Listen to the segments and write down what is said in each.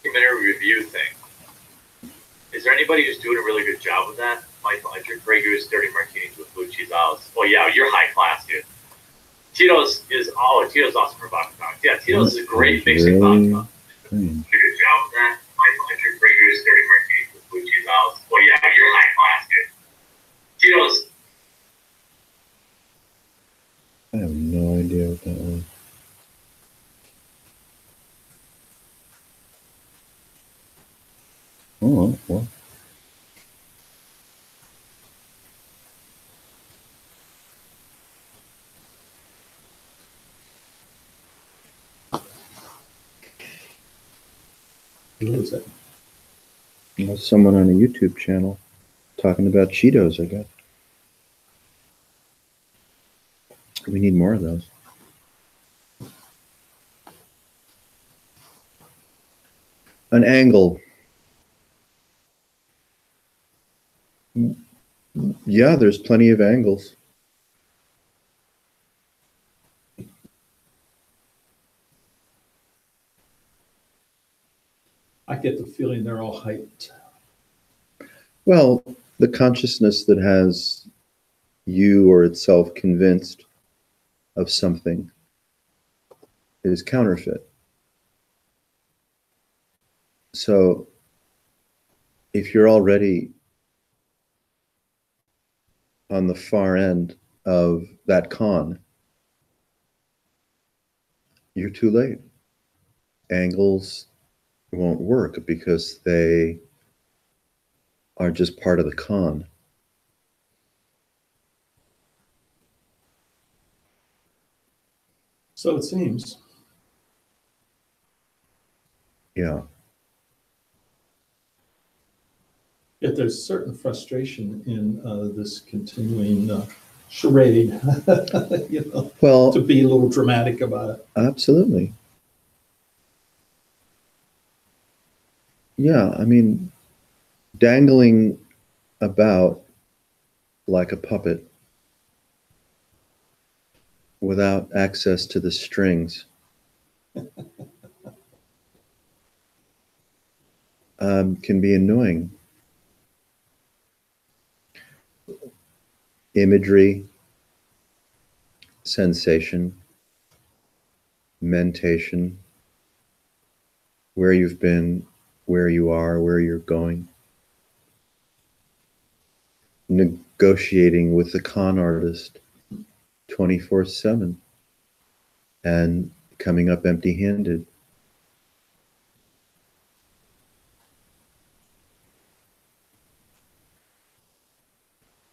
Documentary review thing. Is there anybody who's doing a really good job with that? Michael Ledger, Grey Goose, Dirty Martinis with blue cheese olives. Oh yeah, you're high class, dude. Tito's Tito's awesome for vodka cocktails. Yeah, Tito's is a great mixing vodka. Good job with that. Michael Ledger, Grey Goose, Dirty Martinis with blue cheese olives. Oh yeah, you're high class, dude. Tito's. I have no idea what that was. Oh, well. What is that? There's someone on a YouTube channel talking about Cheetos, I guess. We need more of those. An angle. Yeah, there's plenty of angles. I get the feeling they're all hyped. Well, the consciousness that has you or itself convinced of something is counterfeit. So if you're already on the far end of that con, you're too late. Angles won't work because they are just part of the con. So it seems. Yeah. Yet there's certain frustration in this continuing charade, you know, Well, to be a little dramatic about it. Absolutely. Yeah, I mean, dangling about like a puppet without access to the strings can be annoying. Imagery, sensation, mentation, where you've been, where you are, where you're going. Negotiating with the con artist 24/7 and coming up empty-handed.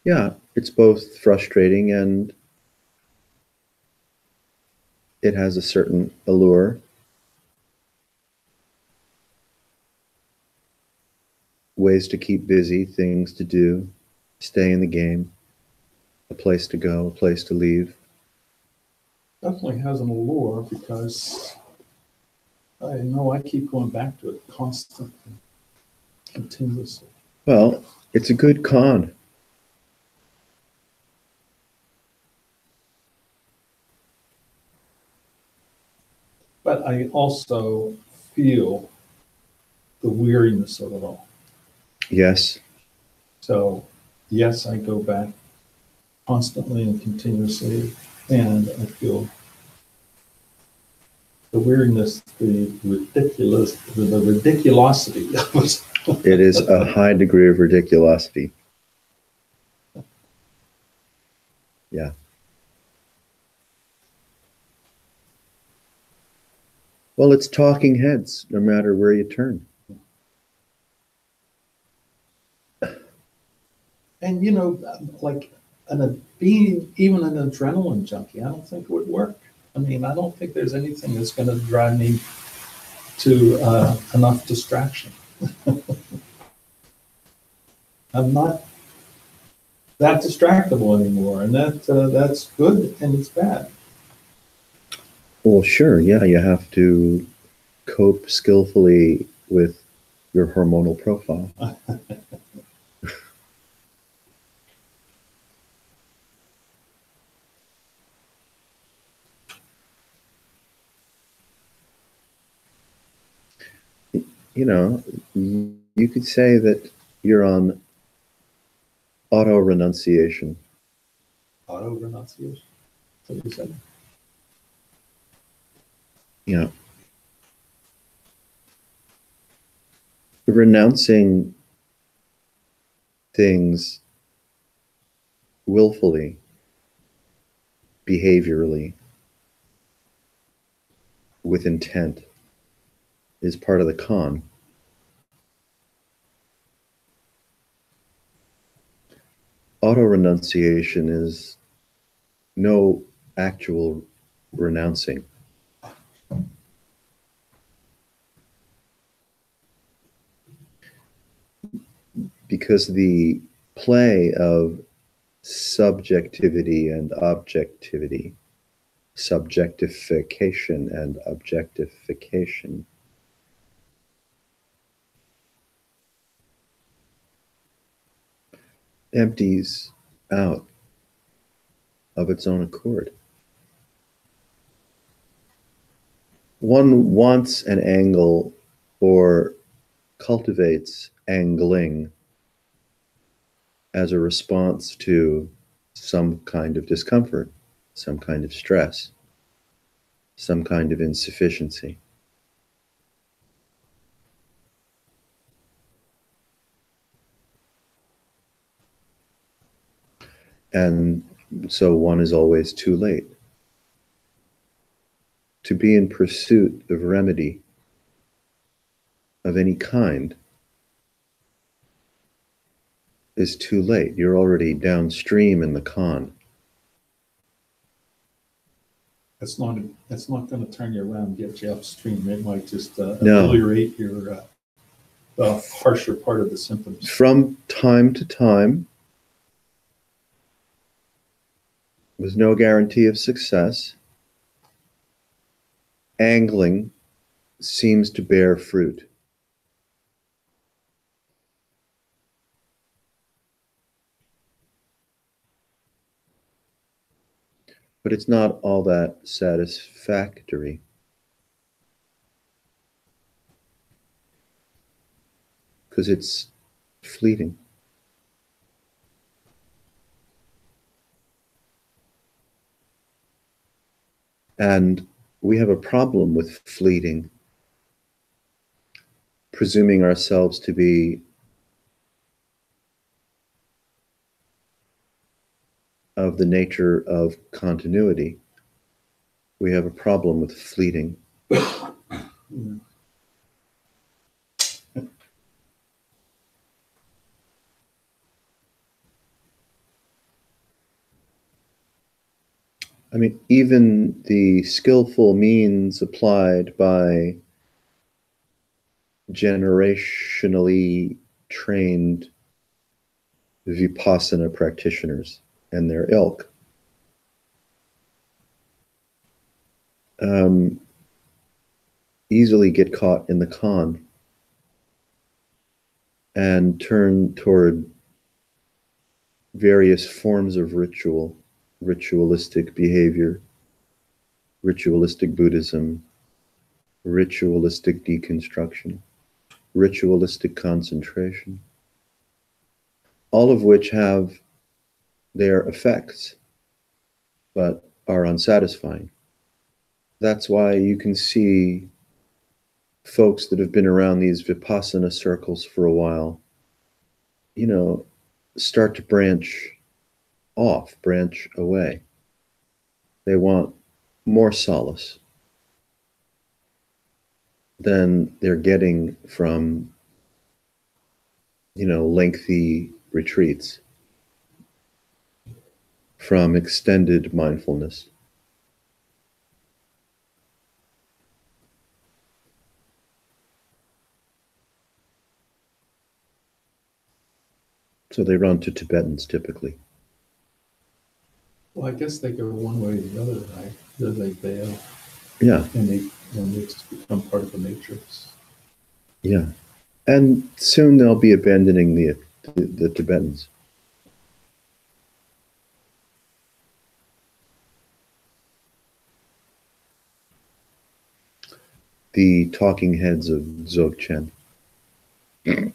Yeah, it's both frustrating and it has a certain allure. Ways to keep busy, things to do, stay in the game, a place to go, a place to leave. Definitely has an allure because I know I keep going back to it constantly, continuously. Well, it's a good con. But I also feel the weariness of it all. Yes. So, yes, I go back constantly and continuously, and I feel the weariness, the ridiculosity of it. It is a high degree of ridiculosity. Yeah. Well, it's talking heads, no matter where you turn. And you know, like being even an adrenaline junkie, I don't think it would work. I mean, I don't think there's anything that's going to drive me to enough distraction. I'm not that distractible anymore, and that's good and it's bad. Well, sure, yeah, you have to cope skillfully with your hormonal profile. You know, you could say that you're on auto renunciation. Auto renunciation. What you said? You know, renouncing things willfully, behaviorally, with intent is part of the con. Auto renunciation is no actual renouncing. Because the play of subjectivity and objectivity, subjectification and objectification, empties out of its own accord. One wants an angle or cultivates angling as a response to some kind of discomfort, some kind of stress, some kind of insufficiency. And so one is always too late. To be in pursuit of remedy of any kind is too late. You're already downstream in the con. That's not going to turn you around and get you upstream. It might just No. ameliorate your the harsher part of the symptoms. From time to time, with no guarantee of success, angling seems to bear fruit. But it's not all that satisfactory. Because it's fleeting. And we have a problem with fleeting, presuming ourselves to be of the nature of continuity. We have a problem with fleeting. I mean, even the skillful means applied by generationally trained Vipassana practitioners and their ilk easily get caught in the con and turn toward various forms of ritual, ritualistic behavior, ritualistic Buddhism, ritualistic deconstruction, ritualistic concentration, all of which have their effects, but are unsatisfying. That's why you can see folks that have been around these Vipassana circles for a while, you know, start to branch off, branch away. They want more solace than they're getting from, you know, lengthy retreats. from extended mindfulness. So they run to Tibetans typically. Well, I guess they go one way or the other, right? They bail Yeah, and they just become part of the matrix. yeah. And soon they'll be abandoning the Tibetans. The talking heads of Dzogchen. I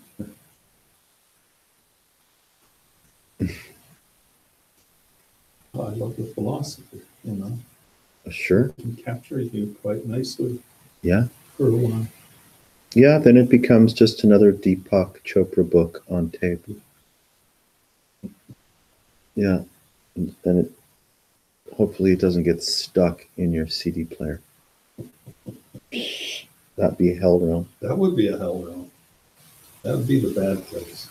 love the philosophy, you know. Sure. It can capture you quite nicely Yeah. for a while. Yeah, then it becomes just another Deepak Chopra book on tape. Yeah. And then it hopefully it doesn't get stuck in your CD player. That'd be hell realm. That would be a hell realm. That would be the bad place.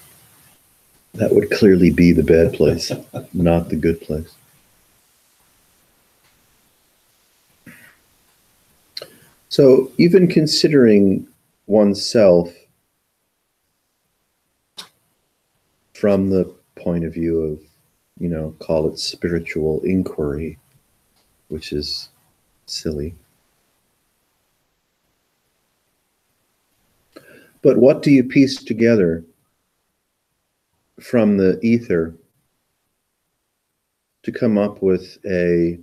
That would clearly be the bad place, not the good place. So even considering oneself from the point of view of, you know, call it spiritual inquiry, which is silly. But what do you piece together from the ether to come up with a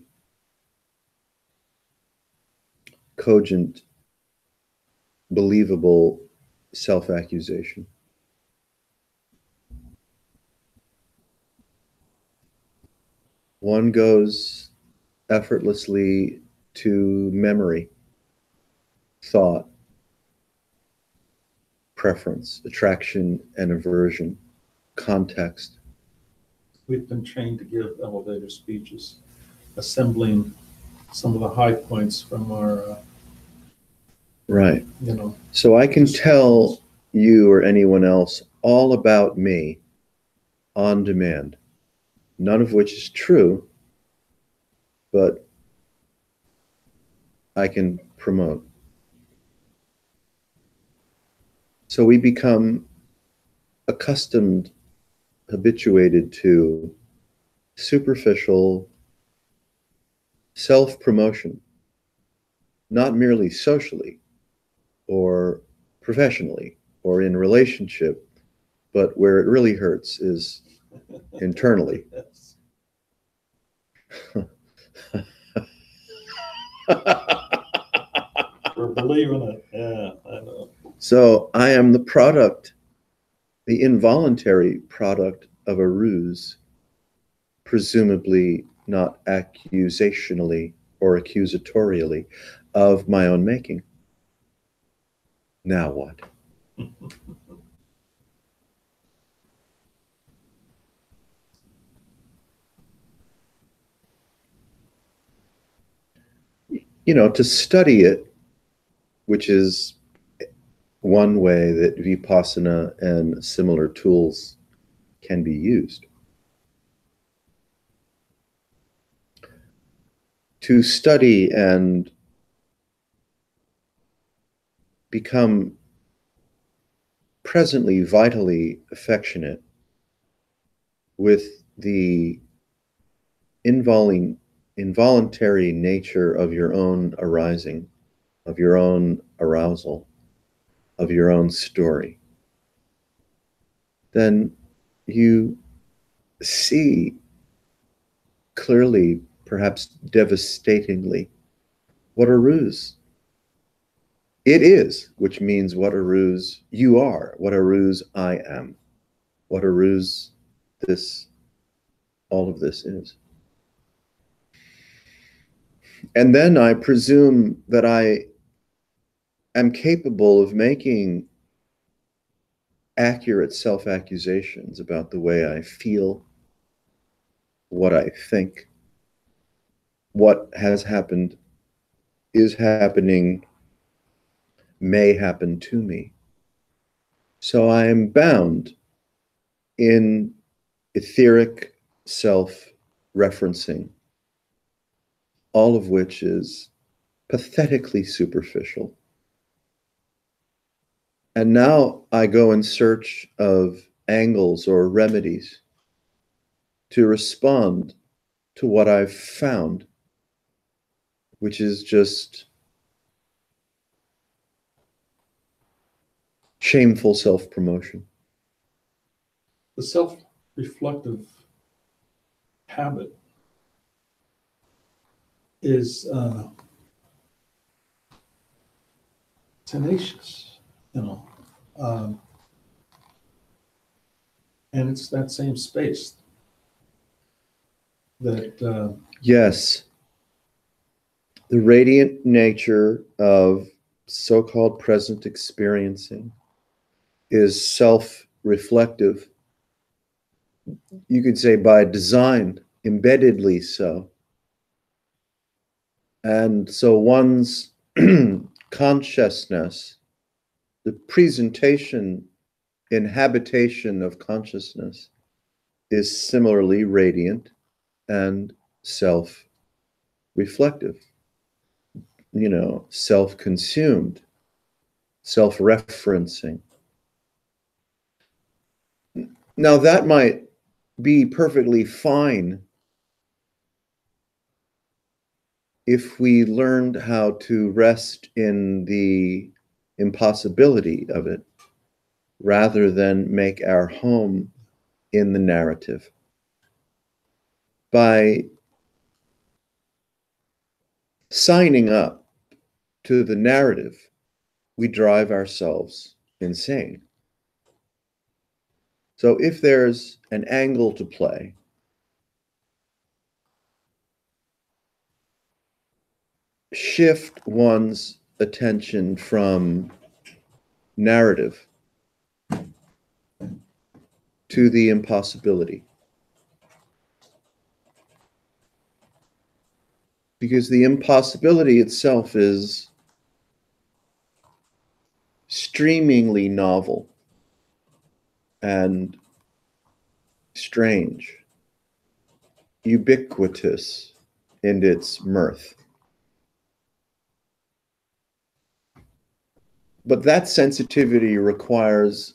cogent, believable self-accusation? One goes effortlessly to memory, thought, preference, attraction and aversion, context. We've been trained to give elevator speeches, assembling some of the high points from our, Right. you know. So I can tell you or anyone else all about me on demand, none of which is true, but I can promote. So we become accustomed, habituated to superficial self-promotion, not merely socially or professionally or in relationship, but where it really hurts is internally. Yes. We're believing it. Yeah, I know. So I am the product, the involuntary product of a ruse, presumably not accusationally or accusatorially of my own making. Now what? You know, to study it, which is one way that Vipassana and similar tools can be used. To study and become presently vitally affectionate with the involuntary nature of your own arising, of your own arousal, of your own story, then you see clearly, perhaps devastatingly, what a ruse it is, which means what a ruse you are, what a ruse I am, what a ruse all of this is. And then I presume that I am capable of making accurate self-accusations about the way I feel, what I think, what has happened, is happening, may happen to me. So I am bound in etheric self referencing, all of which is pathetically superficial. And now I go in search of angles or remedies to respond to what I've found, which is just shameful self-promotion. The self-reflective habit is tenacious, you know, and it's that same space that Yes, the radiant nature of so-called present experiencing is self-reflective. You could say by design, embeddedly so. And so one's consciousness, the presentation, inhabitation of consciousness, is similarly radiant and self-reflective, you know, self-consumed, self-referencing. Now that might be perfectly fine if we learned how to rest in the impossibility of it rather than make our home in the narrative. By signing up to the narrative, we drive ourselves insane. So if there's an angle to play, shift one's attention from narrative to the impossibility. Because the impossibility itself is streamingly novel and strange, ubiquitous in its mirth. But that sensitivity requires,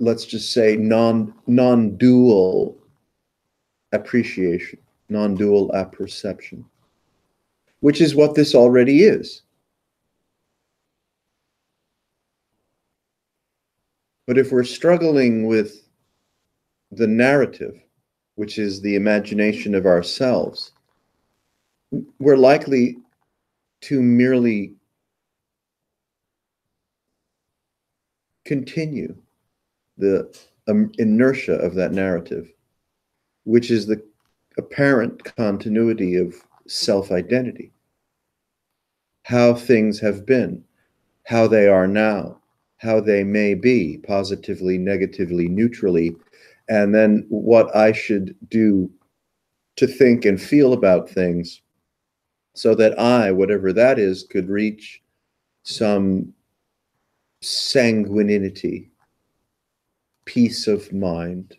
let's just say, non-dual appreciation, non-dual apperception, which is what this already is. But if we're struggling with the narrative, which is the imagination of ourselves, we're likely to merely continue the inertia of that narrative, which is the apparent continuity of self-identity. How things have been, how they are now, how they may be, positively, negatively, neutrally, and then what I should do to think and feel about things so that I, whatever that is, could reach some sanguinity, peace of mind,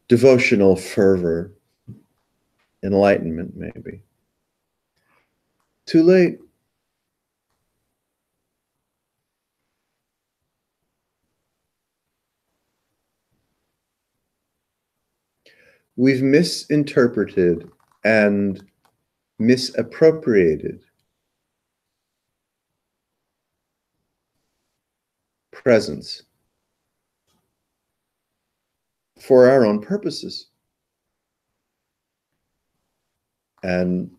devotional fervor, enlightenment, maybe. Too late. We've misinterpreted and misappropriated presence for our own purposes. And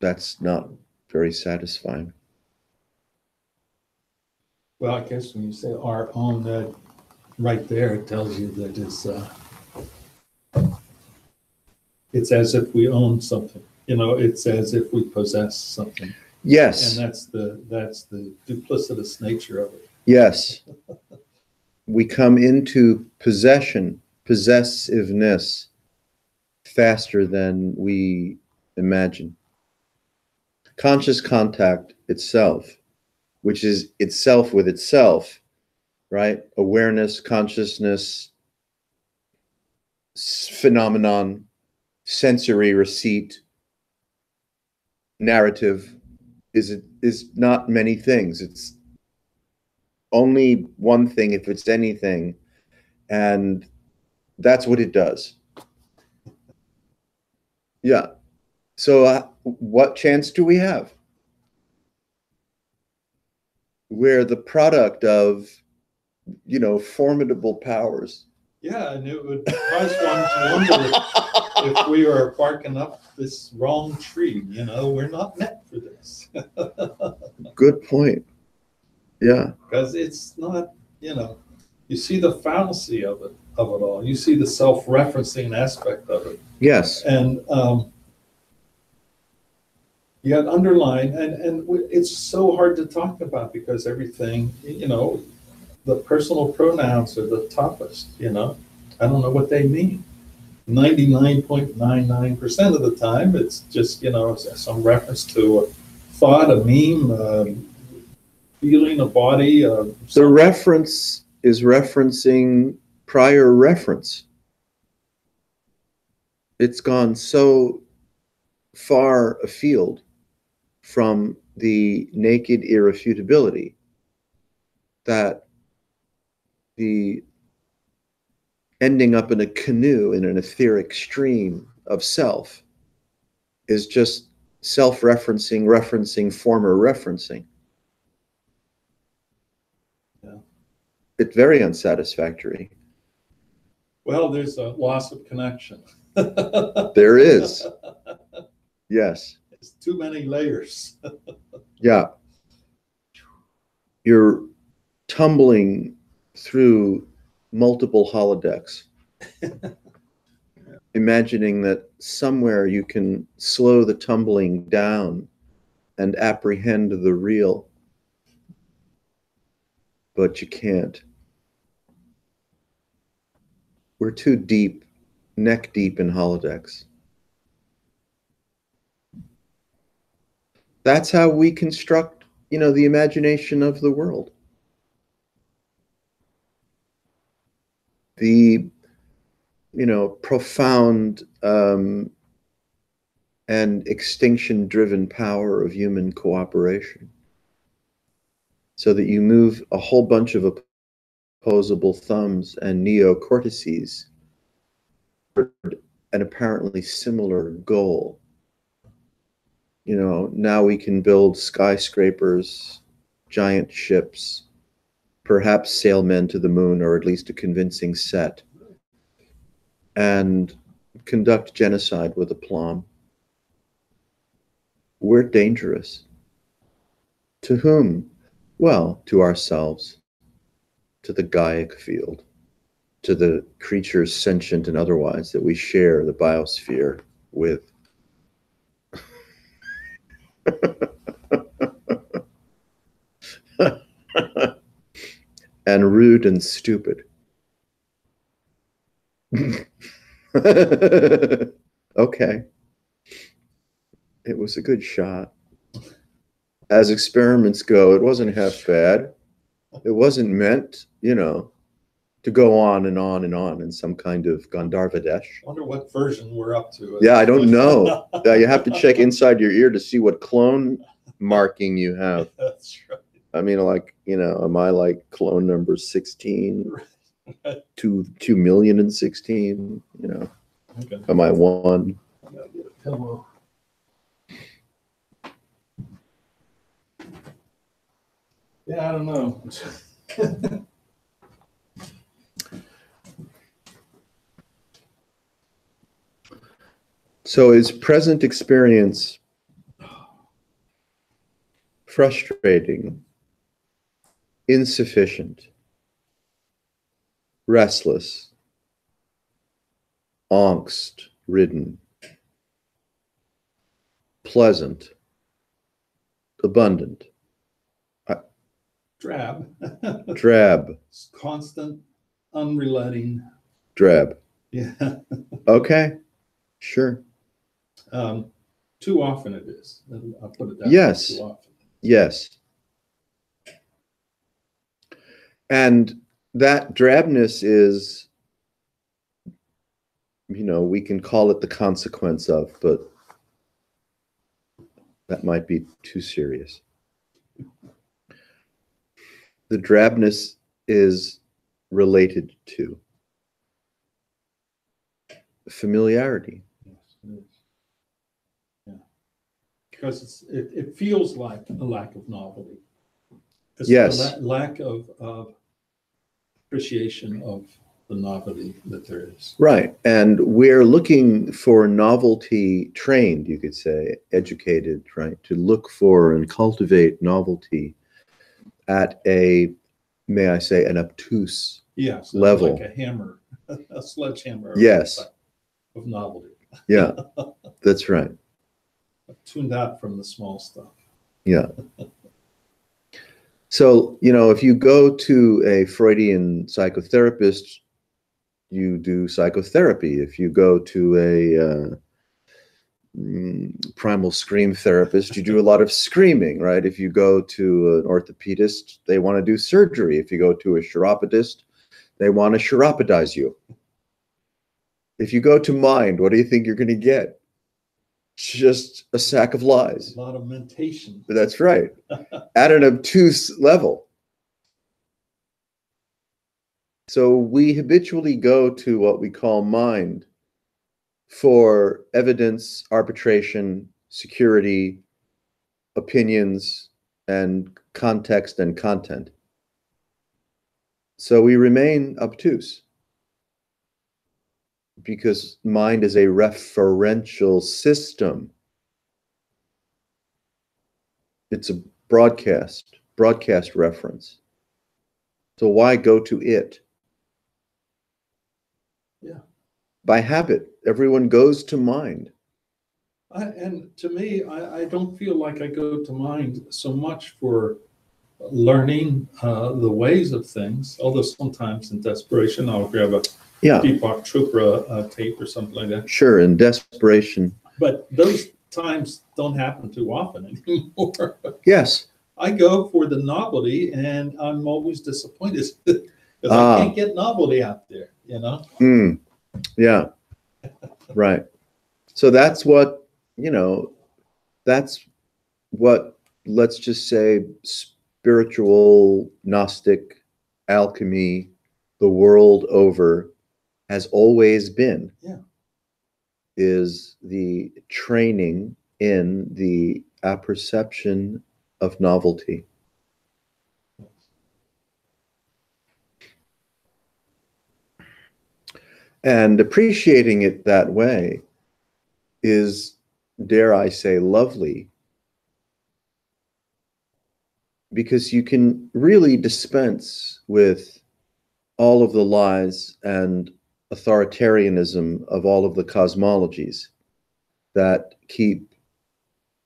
that's not very satisfying. well, I guess when you say our own, that right there, it tells you that it's as if we own something. You know, it's as if we possess something. Yes. And that's the duplicitous nature of it. Yes. We come into possession, possessiveness, faster than we imagine. Conscious contact itself, which is itself with itself, right? Awareness, consciousness, phenomenon, sensory receipt, narrative is not many things. It's only one thing if it's anything, and that's what it does. Yeah. So what chance do we have? We're the product of, formidable powers. Yeah, and it would cause one to wonder if we are barking up this wrong tree. We're not meant for this. Good point. Yeah. Because it's not, you see the fallacy of it all. You see the self-referencing aspect of it. Yes. And you got underline, and it's so hard to talk about because everything, the personal pronouns are the toughest, I don't know what they mean. 99.99% of the time, it's just, some reference to a thought, a meme, feeling, a body. The reference is referencing prior reference. It's gone so far afield from the naked irrefutability that the ending up in a canoe in an etheric stream of self is just self-referencing, referencing, former referencing. Yeah. It's very unsatisfactory. Well, there's a loss of connection. There is. Yes. It's too many layers. Yeah. You're tumbling through multiple holodecks, imagining that somewhere you can slow the tumbling down and apprehend the real, but you can't. We're too deep, neck deep in holodecks. That's how we construct, the imagination of the world. The, profound and extinction-driven power of human cooperation, so that you move a whole bunch of opposable thumbs and neocortices toward an apparently similar goal. Now we can build skyscrapers, giant ships, perhaps sailmen to the moon, or at least a convincing set, and conduct genocide with aplomb. We're dangerous. To whom? Well, to ourselves, to the Gaiac field, to the creatures, sentient and otherwise, that we share the biosphere with. And rude and stupid. Okay. It was a good shot. As experiments go, it wasn't half bad. It wasn't meant, to go on and on and on in some kind of Gandharvadesh. I wonder what version we're up to. Yeah, I don't know. You have to check inside your ear to see what clone marking you have. That's right. I mean, am I like clone number 16? 2,016,000, Okay. Am I one? Hello. Yeah, I don't know. So is present experience frustrating, insufficient, restless, angst-ridden, pleasant, abundant, Drab. drab, Constant, unrelenting. drab? Yeah. Okay, sure. Too often it is. I'll put it that way. Yes. Too often. Yes. And that drabness is, we can call it the consequence of, but that might be too serious. The drabness is related to familiarity. Yes, it is. Yeah. Because it feels like a lack of novelty. It's Yes. a lack of appreciation of the novelty that there is. Right. And we're looking for novelty, trained, you could say, educated, right, to look for and cultivate novelty at a, may I say, an obtuse Yes, level. like a hammer, a sledgehammer. Yes. Of novelty. Yeah, that's right. Tuned out from the small stuff. Yeah. So, if you go to a Freudian psychotherapist, you do psychotherapy. If you go to a primal scream therapist, you do a lot of screaming, right? If you go to an orthopedist, they want to do surgery. If you go to a chiropodist, they want to chiropodize you. If you go to mind, what do you think you're going to get? Just a sack of lies. A lot of mentation. That's right. At an obtuse level. So we habitually go to what we call mind for evidence, arbitration, security, opinions, and context and content. So we remain obtuse because mind is a referential system. It's a broadcast reference. So why go to it? Yeah. By habit, everyone goes to mind. And to me, I don't feel like I go to mind so much for learning the ways of things, although sometimes in desperation I'll grab a Deepak Chopra tape or something like that. Sure, in desperation. But those times don't happen too often anymore. Yes. I go for the novelty, and I'm always disappointed because I can't get novelty out there, Yeah, right. So that's what, let's just say, spiritual, Gnostic, alchemy, the world over, has always been. Yeah. Is the training in the apperception of novelty. And appreciating it that way is, dare I say, lovely, because you can really dispense with all of the lies and authoritarianism of all of the cosmologies that keep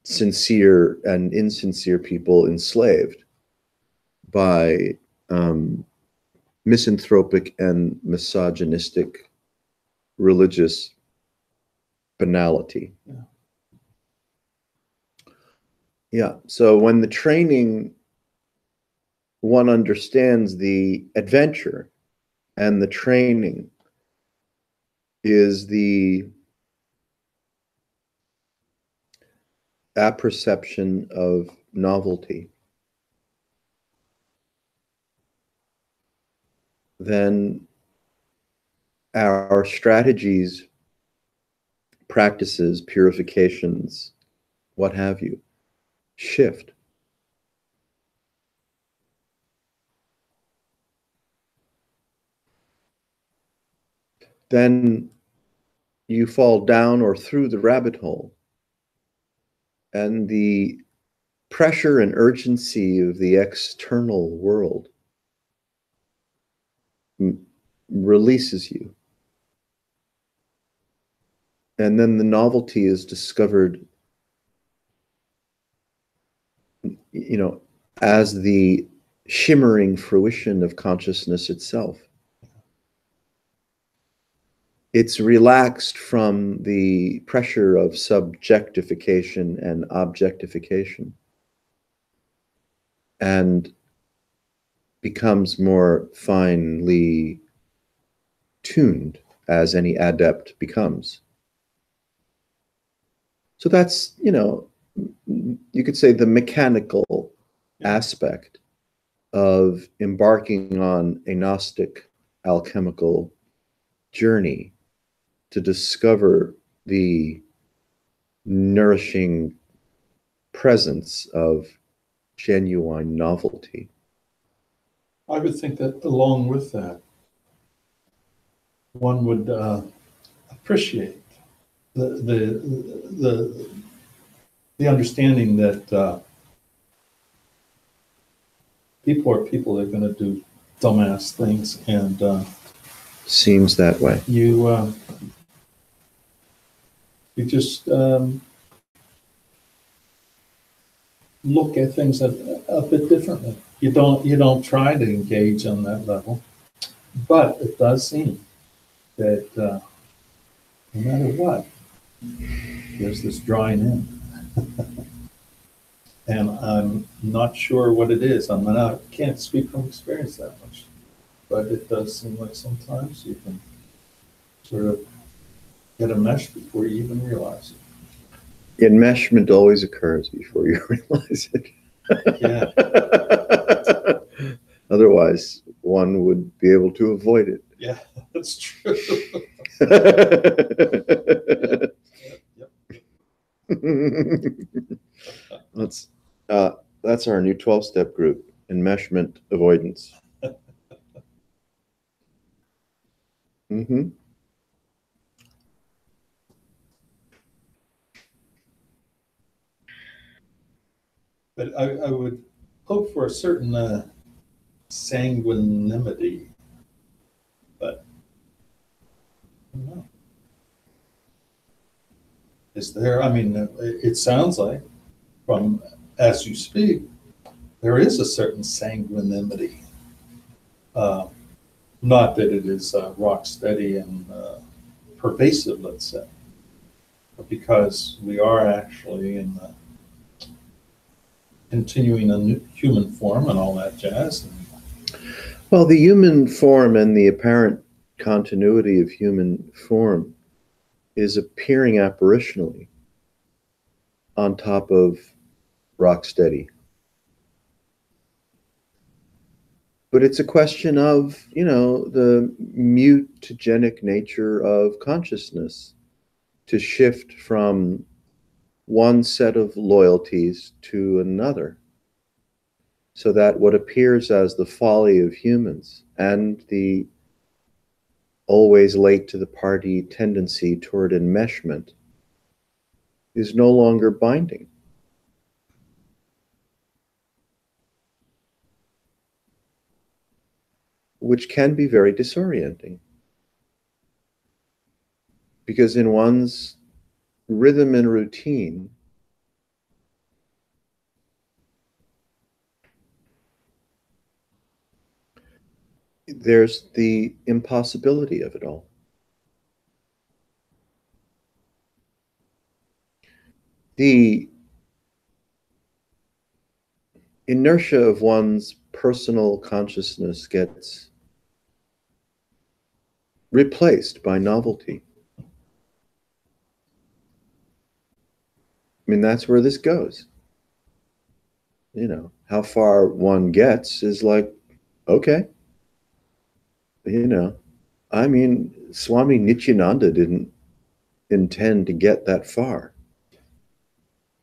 sincere and insincere people enslaved by misanthropic and misogynistic religious banality. Yeah. So when the training, one understands the adventure, and the training is the apperception of novelty, then our strategies, practices, purifications, what have you, shift. Then you fall down or through the rabbit hole, and the pressure and urgency of the external world releases you. And then the novelty is discovered, as the shimmering fruition of consciousness itself. It's relaxed from the pressure of subjectification and objectification, and becomes more finely tuned as any adept becomes. So that's, you could say the mechanical aspect of embarking on a Gnostic alchemical journey to discover the nourishing presence of genuine novelty. I would think that along with that, one would appreciate the understanding that people are people. They're going to do dumbass things, and seems that way. You just look at things a bit differently. You don't try to engage on that level, but it does seem that no matter what, there's this drawing in. And I'm not sure what it is. I can't speak from experience that much, but it does seem like sometimes you can sort of get a mesh before you even realize it. Enmeshment always occurs before you realize it. Yeah. Otherwise, one would be able to avoid it. Yeah, that's true. That's our new 12-step group, enmeshment avoidance. Mm-hmm. But I would hope for a certain sanguinity, but I don't know. Is there, it sounds like from as you speak, there is a certain sanguinity. Not that it is rock steady and pervasive, let's say, but because we are actually in the continuing a new human form and all that jazz. Well, the human form and the apparent continuity of human form is appearing apparitionally on top of Rocksteady. But it's a question of, the mutagenic nature of consciousness to shift from one set of loyalties to another, so that what appears as the folly of humans and the always late to the party tendency toward enmeshment is no longer binding. Which can be very disorienting. Because in one's rhythm and routine, there's the impossibility of it all. The inertia of one's personal consciousness gets replaced by novelty. That's where this goes. How far one gets is like, okay. Swami Nityananda didn't intend to get that far.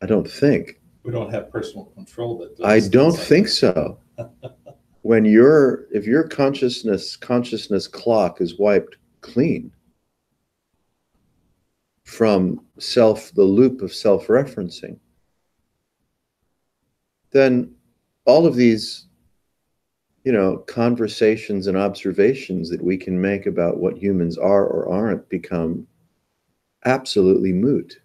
I don't think. We don't have personal control. I don't think so. If your consciousness clock is wiped clean from the loop of self-referencing, then all of these, conversations and observations that we can make about what humans are or aren't become absolutely moot.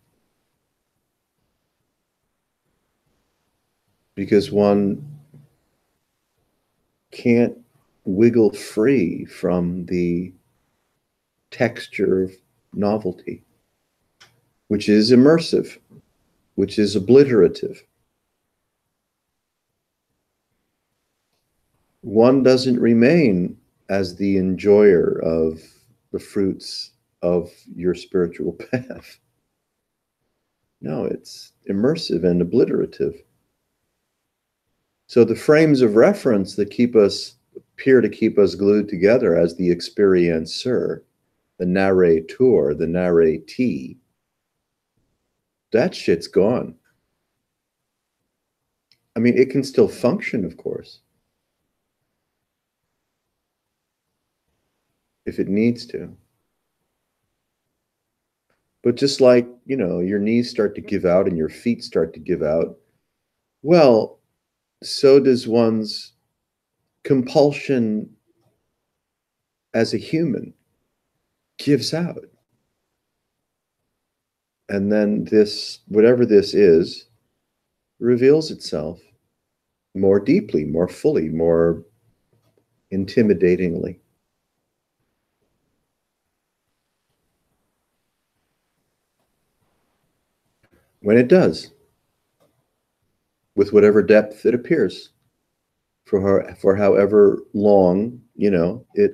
Because one can't wiggle free from the texture of novelty, which is immersive, which is obliterative. one doesn't remain as the enjoyer of the fruits of your spiritual path. No, it's immersive and obliterative. So the frames of reference that appear to keep us glued together as the experiencer, the narrator, the narratee, that shit's gone. I mean, it can still function, of course, if it needs to. But just like, your knees start to give out and your feet start to give out, well, so does one's compulsion as a human gives out. And then this, whatever this is, reveals itself more deeply, more fully, more intimidatingly. When it does, with whatever depth it appears, for however long, it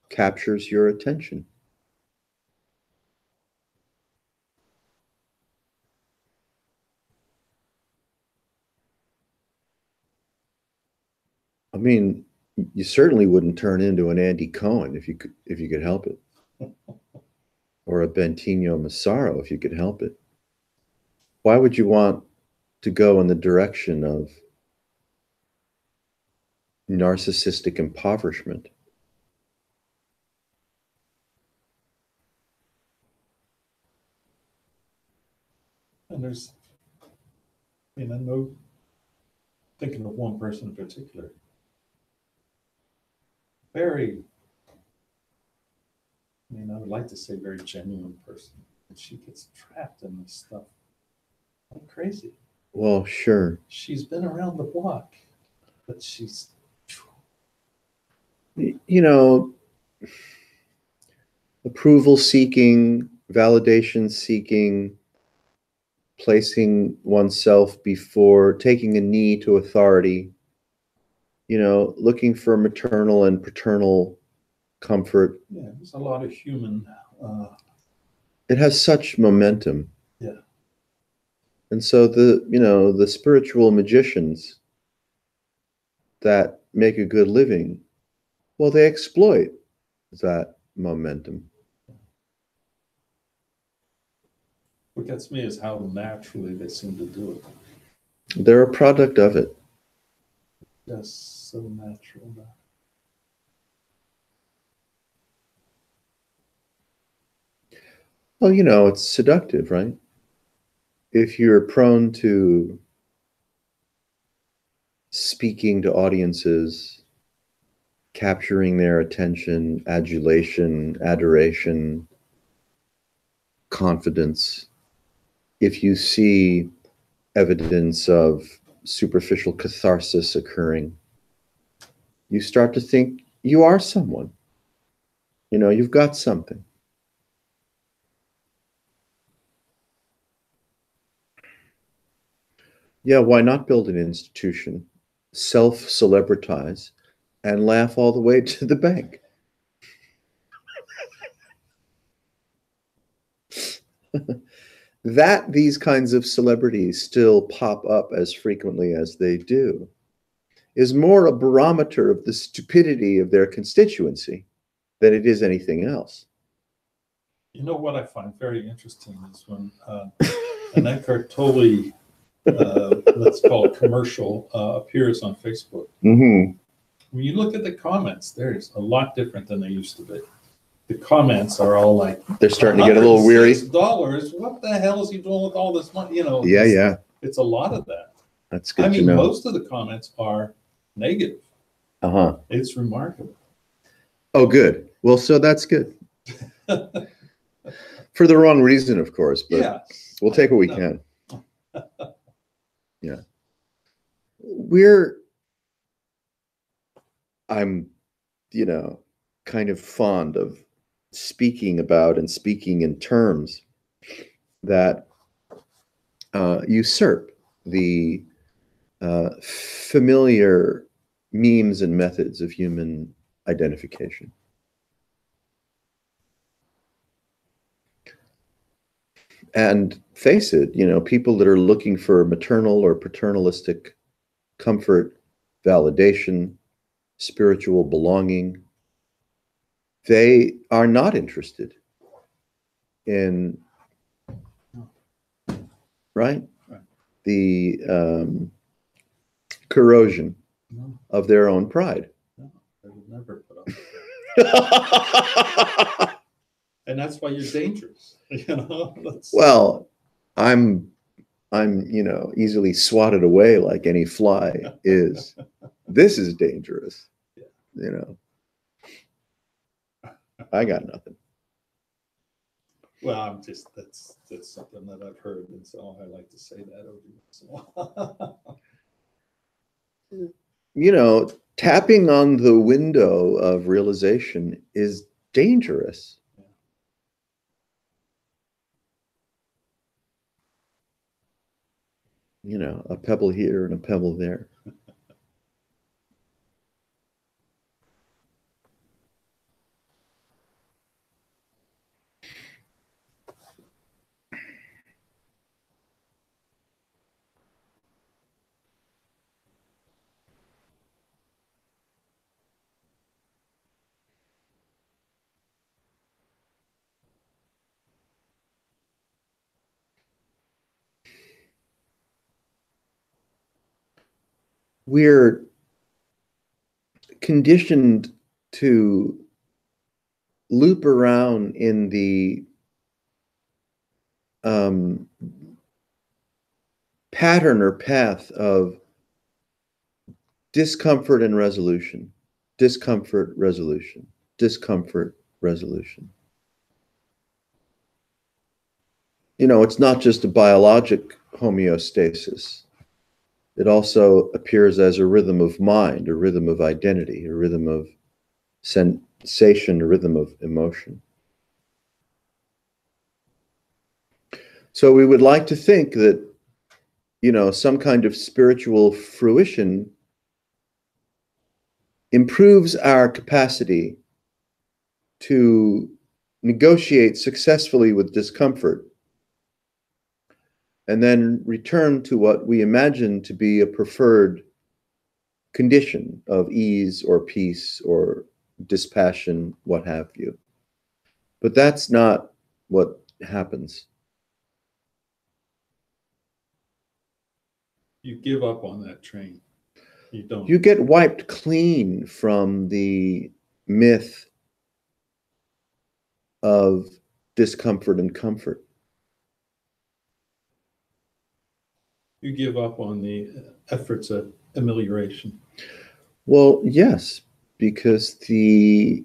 captures your attention. I mean, you certainly wouldn't turn into an Andy Cohen if you could help it, or a Bentinho Massaro if you could help it. Why would you want to go in the direction of narcissistic impoverishment? And I know, thinking of one person in particular, very, I would like to say very genuine person, and she gets trapped in this stuff like crazy. Well, sure. She's been around the block, but she's, approval seeking, validation seeking, placing oneself before, taking a knee to authority, looking for maternal and paternal comfort. Yeah, there's a lot of human. It has such momentum. Yeah. And so the spiritual magicians that make a good living, well, they exploit that momentum. What gets me is how naturally they seem to do it. They're a product of it. Just so natural. Well, it's seductive, right? If you're prone to speaking to audiences, capturing their attention, adulation, adoration, confidence, if you see evidence of superficial catharsis occurring, you start to think you are someone. You've got something. Yeah, why not build an institution, self-celebritize, and laugh all the way to the bank? That these kinds of celebrities still pop up as frequently as they do is more a barometer of the stupidity of their constituency than it is anything else. What I find very interesting is when an Eckhart Tolle, let's call it commercial, appears on Facebook. Mm-hmm. When you look at the comments, there's a lot different than they used to be. The comments are all like, they're starting to get a little weary. $106. What the hell is he doing with all this money? Yeah. It's a lot of that. That's good to know. Most of the comments are negative. Uh-huh. It's remarkable. Oh, good. Well, so that's good. For the wrong reason, of course, but yeah, we'll take what we can. Yeah. I'm, kind of fond of speaking about and speaking in terms that usurp the familiar memes and methods of human identification. And face it, people that are looking for maternal or paternalistic comfort, validation, spiritual belonging, they are not interested in, right? The corrosion No, of their own pride. no, they would never put up with that. And that's why you're dangerous. Well, I'm easily swatted away like any fly is. This is dangerous. Yeah. I got nothing. Well, that's something that I've heard, and so I like to say that over once in a while. Tapping on the window of realization is dangerous. A pebble here and a pebble there. We're conditioned to loop around in the pattern or path of discomfort and resolution, discomfort, resolution, discomfort, resolution. It's not just a biologic homeostasis. It also appears as a rhythm of mind, a rhythm of identity, a rhythm of sensation, a rhythm of emotion. So we would like to think that, some kind of spiritual fruition improves our capacity to negotiate successfully with discomfort and then return to what we imagine to be a preferred condition of ease or peace or dispassion, what have you. But that's not what happens. You give up on that train. You don't. You get wiped clean from the myth of discomfort and comfort. You give up on the efforts at amelioration. Well, yes, because the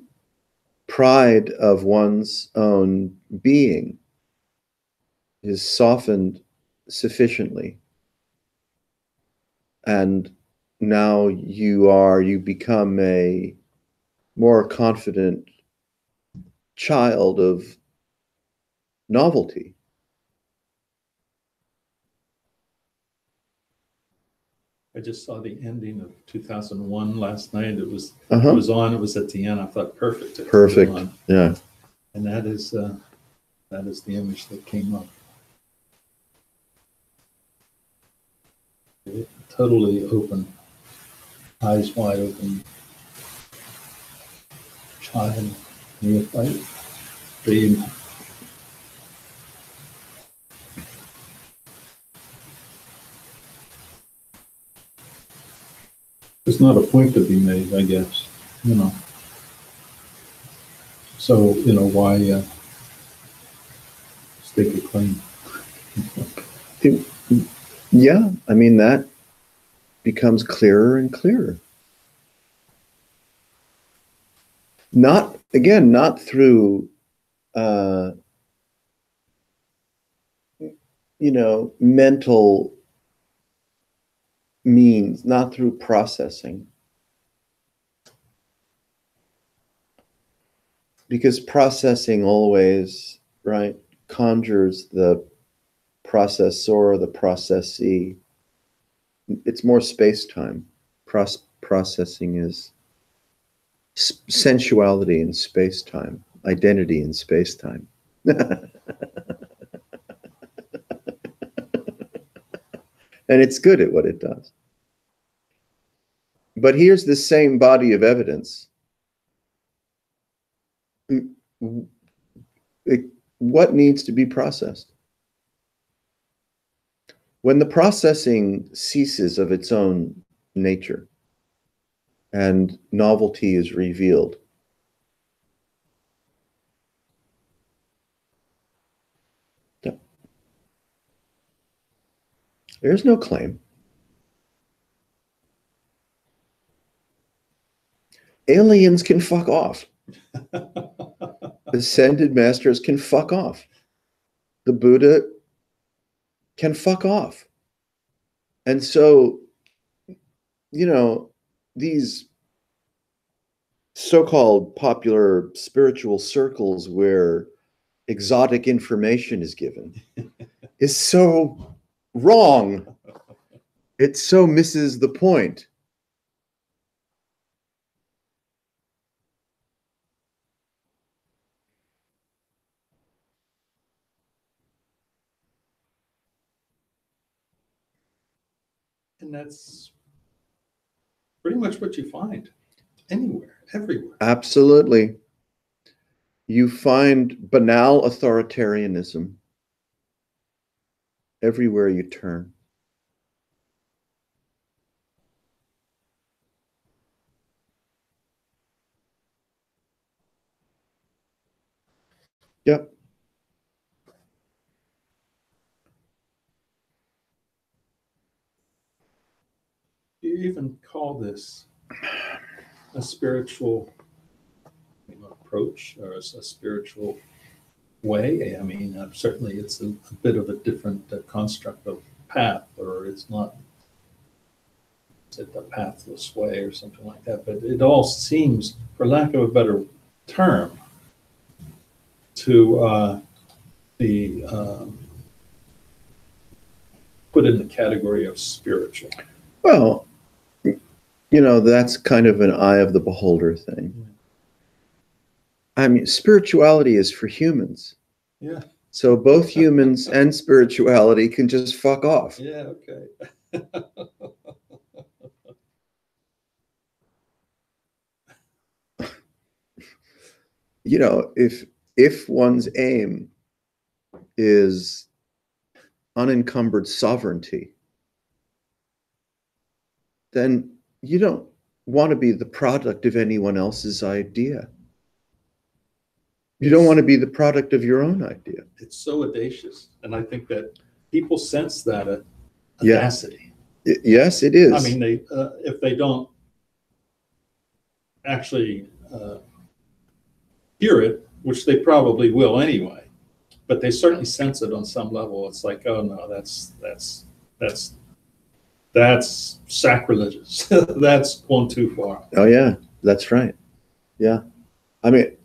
pride of one's own being is softened sufficiently. And now you become a more confident child of novelty. I just saw the ending of 2001 last night. It was Uh-huh. It was on. It was at the end. I thought perfect. It's Perfect. on. Yeah. And that is the image that came up. Totally open, eyes wide open, child, neophyte, babe. There's not a point to be made, I guess, So, why stake a claim? Yeah, I mean, that becomes clearer and clearer. Not through, mental means, not through processing. Because processing always, right, conjures the processor, the processee. It's more space-time. processing is sensuality in space-time, identity in space-time. And it's good at what it does. But here's the same body of evidence. What needs to be processed? When the processing ceases of its own nature and novelty is revealed, there's no claim. Aliens can fuck off. Ascended masters can fuck off. The Buddha can fuck off. And so, you know, these so-called popular spiritual circles where exotic information is given is so wrong. It so misses the point. And that's pretty much what you find anywhere, everywhere. Absolutely. You find banal authoritarianism everywhere you turn. Yep. You even call this a spiritual approach or a spiritual way. I mean, certainly it's a bit of a different construct of path, or it's not the pathless way or something like that. But it all seems, for lack of a better term, to be put in the category of spiritual. Well, you know, that's kind of an eye of the beholder thing. I mean, spirituality is for humans. Yeah. So both humans and spirituality can just fuck off. Yeah, okay. You know, if one's aim is unencumbered sovereignty, then you don't want to be the product of anyone else's idea. You don't want to be the product of your own idea. It's so audacious. And I think that people sense that Yeah. audacity. Yes, it is. I mean, they if they don't actually hear it, which they probably will anyway, but they certainly sense it on some level. It's like, oh no, that's sacrilegious. That's gone too far. Oh yeah, that's right. Yeah. I mean,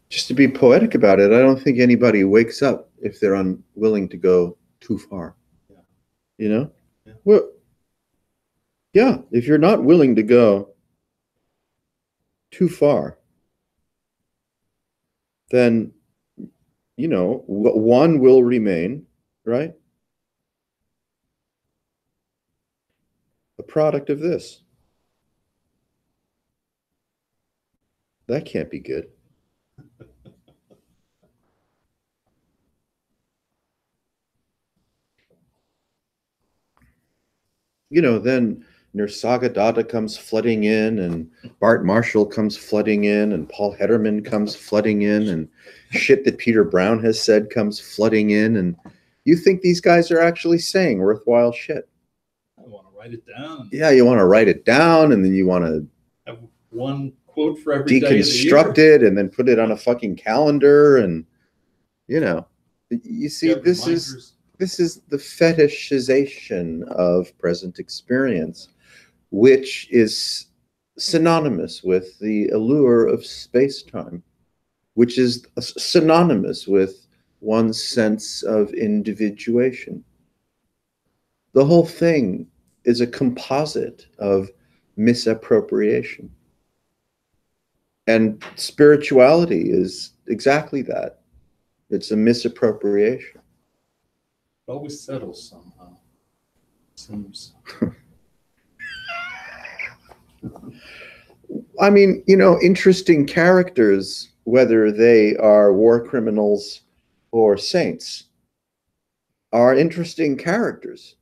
just to be poetic about it, I don't think anybody wakes up if they're unwilling to go too far. Yeah. You know? Yeah. Well, yeah, if you're not willing to go too far, then, you know, one will remain, right? A product of this. That can't be good. You know, then Nisargadatta comes flooding in, and Bart Marshall comes flooding in, and Paul Hederman comes flooding in, and shit that Peter Brown has said comes flooding in, and you think these guys are actually saying worthwhile shit. I want to write it down. Yeah, you want to write it down, and then you want to Have one quote for every day of the deconstruct year. it, and then put it on a fucking calendar, and you know, you see, You have this reminders. is the fetishization of present experience, which is synonymous with the allure of space-time, which is synonymous with one's sense of individuation. The whole thing is a composite of misappropriation. And spirituality is exactly that. It's a misappropriation. It always settles somehow. Seems. I mean, you know, interesting characters, whether they are war criminals or saints, are interesting characters,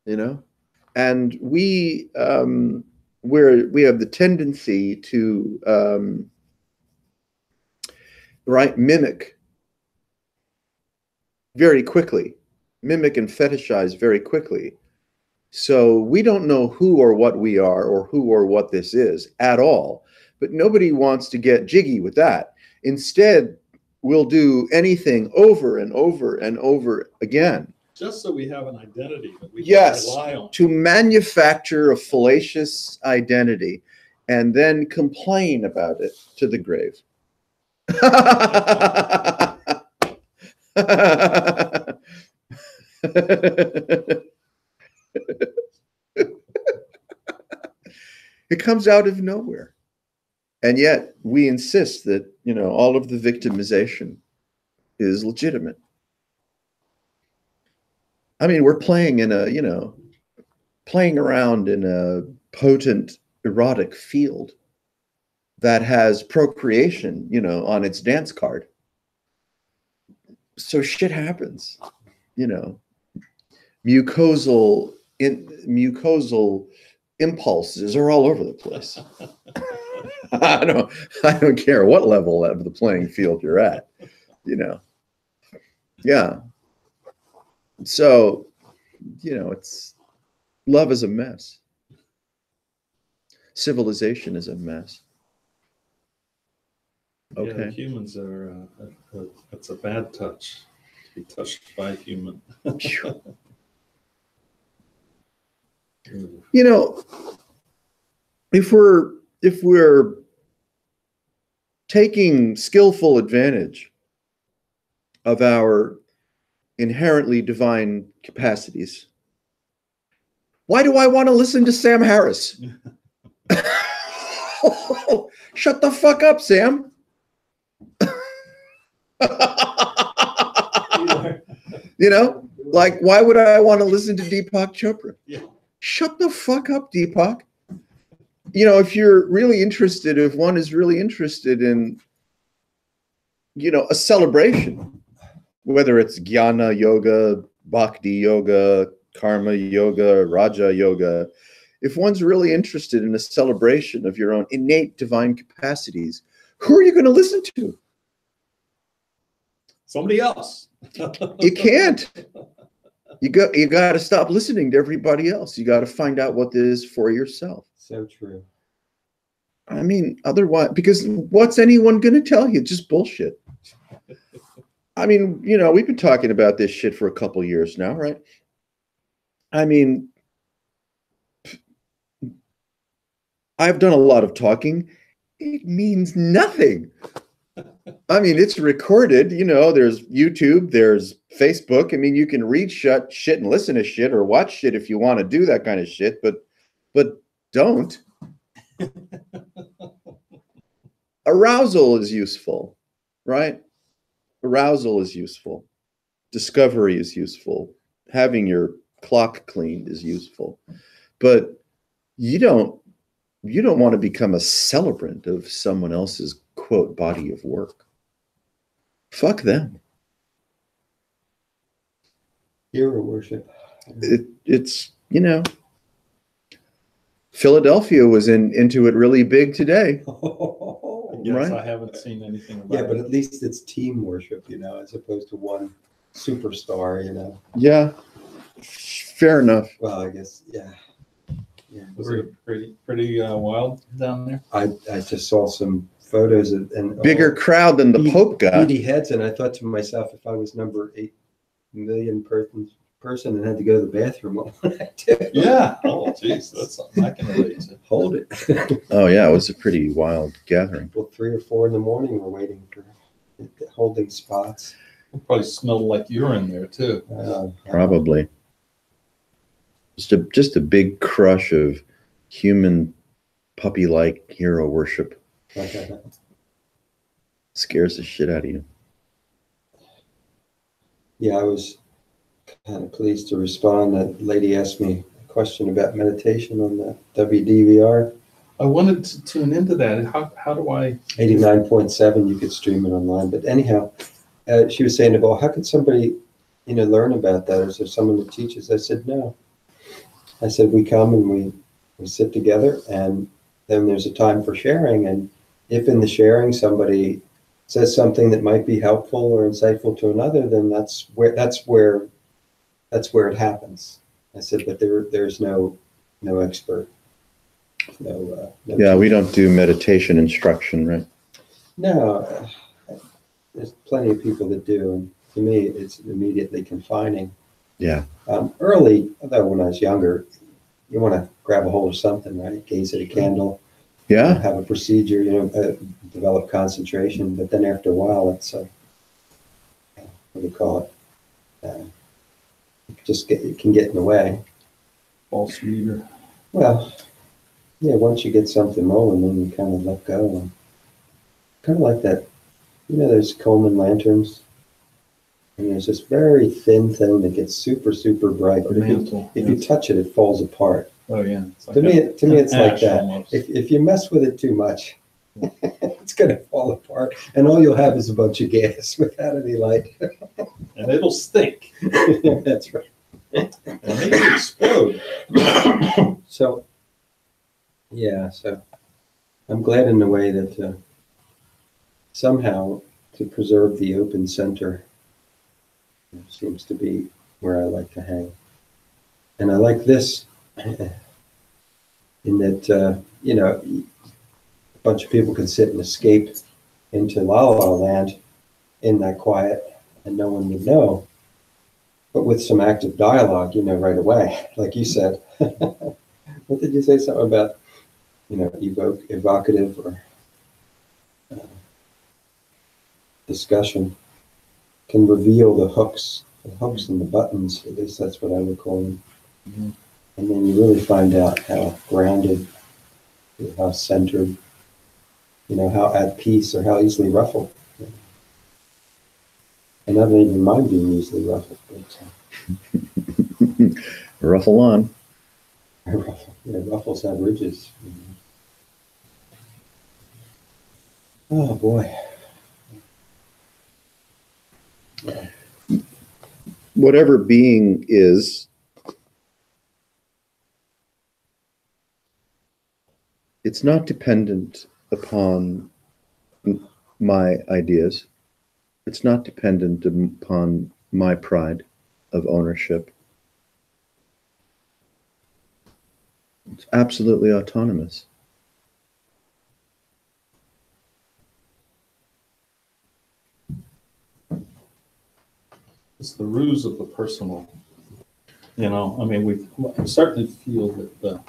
you know? And we have the tendency to mimic very quickly, mimic and fetishize very quickly. So we don't know who or what we are or who or what this is at all. But nobody wants to get jiggy with that. Instead, we'll do anything over and over and over again. Just so we have an identity that we can rely on. To manufacture a fallacious identity and then complain about it to the grave. It comes out of nowhere. And yet we insist that, you know, all of the victimization is legitimate. I mean, we're playing in a, you know, playing around in a potent erotic field that has procreation, you know, on its dance card. So shit happens, you know. Mucosal impulses are all over the place. I don't care what level of the playing field you're at, you know. Yeah. So, you know, it's love is a mess. Civilization is a mess. Okay. Yeah, humans are, it's a bad touch to be touched by a human. You know, if we're taking skillful advantage of our inherently divine capacities, why do I want to listen to Sam Harris? Shut the fuck up, Sam. You know, like, why would I want to listen to Deepak Chopra? Yeah. Shut the fuck up, Deepak. You know, if you're really interested, if one is really interested in, you know, a celebration, whether it's Jnana Yoga, Bhakti Yoga, Karma Yoga, Raja Yoga, if one's really interested in a celebration of your own innate divine capacities, who are you going to listen to? Somebody else. You can't. You got to stop listening to everybody else. You got to find out what this is for yourself. So true. I mean, otherwise, because what's anyone going to tell you? Just bullshit. I mean, you know, we've been talking about this shit for a couple years now, right? I mean, I've done a lot of talking. It means nothing. I mean, it's recorded, you know, there's YouTube, there's Facebook. I mean, you can read shit and listen to shit or watch shit if you want to do that kind of shit, but don't. Arousal is useful, right? Arousal is useful. Discovery is useful. Having your clock cleaned is useful. But you don't want to become a celebrant of someone else's, quote, body of work. Fuck them. Hero worship. It's, you know, Philadelphia was into it really big today. Yes, Right? I haven't seen anything about Yeah, it. but at least it's team worship, you know, as opposed to one superstar, you know. Yeah, fair enough. Well, I guess, yeah. Yeah. Was it pretty wild down there? I just saw some photos and Bigger crowd than the Pope got. beady heads, and I thought to myself, if I was number 8 million person and had to go to the bathroom, what would I do? Yeah. Oh, jeez, that's something I can relate to. Hold it. Oh yeah, it was a pretty wild gathering. People 3 or 4 in the morning were waiting for holding spots. It probably smelled like urine there too. Probably. Just a big crush of human puppy-like hero worship scares the shit out of you. Yeah, I was kind of pleased to respond. That lady asked me a question about meditation on the WDVR. I wanted to tune into that. How do I? 89.7, you could stream it online. But anyhow, she was saying, well, how could somebody, learn about that? Is there someone that teaches? I said, no. I said, we come and we sit together, and then there's a time for sharing. And if in the sharing somebody says something that might be helpful or insightful to another, then that's where it happens. I said, but there's no expert. No Yeah, we don't do meditation instruction, right? No, there's plenty of people that do, and to me, it's immediately confining. Yeah. Early, although when I was younger, you want to grab a hold of something, right? Gaze at a candle. Yeah. Have a procedure, develop concentration. But then after a while, it's what do you call it? It can get in the way. False reader. Well, yeah. Once you get something rolling, then you kind of let go. Kind of like that. There's Coleman lanterns, and there's this very thin thing that gets super, super bright. But if you touch it, it falls apart. Oh yeah. Like to me, it's like that. Almost. If you mess with it too much, it's going to fall apart, and all you'll have is a bunch of gas without any light. And it'll stink. That's right. And maybe explode. So, yeah. So, I'm glad in a way that somehow to preserve the open center seems to be where I like to hang. And I like this in that, a bunch of people can sit and escape into La La Land in that quiet and no one would know. But with some active dialogue, right away, like you said. What did you say? Something about, evocative or discussion can reveal the hooks and the buttons. At least that's what I would call them. Mm-hmm. And then you really find out how grounded, how centered, how at peace or how easily ruffled. And I don't even mind being easily ruffled. But, Ruffle on. Ruffles have ridges. Oh boy. Yeah. Whatever being is, it's not dependent upon my ideas. It's not dependent upon my pride of ownership. It's absolutely autonomous. It's the ruse of the personal. I'm starting to feel that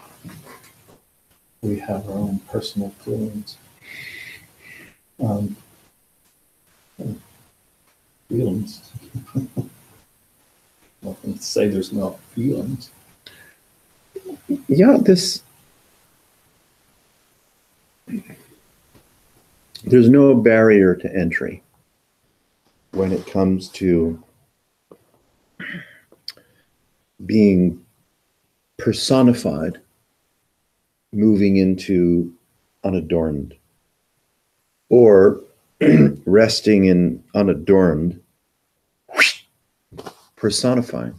we have our own personal feelings. Feelings. Nothing to say there's no feelings. Yeah, there's no barrier to entry when it comes to being personified, moving into unadorned, or resting in unadorned, personifying.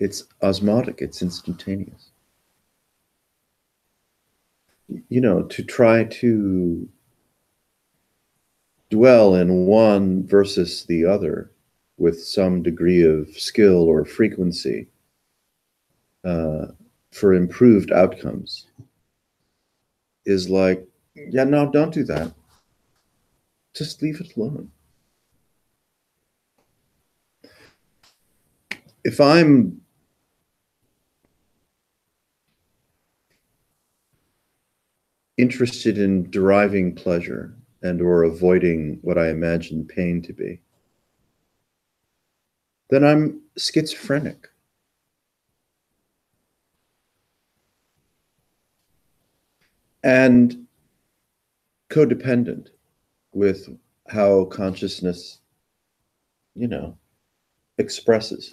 It's osmotic, it's instantaneous. To try to dwell in one versus the other with some degree of skill or frequency for improved outcomes is like, yeah, no, don't do that. Just leave it alone. If I'm interested in deriving pleasure and or avoiding what I imagine pain to be, then I'm schizophrenic. and codependent with how consciousness, expresses.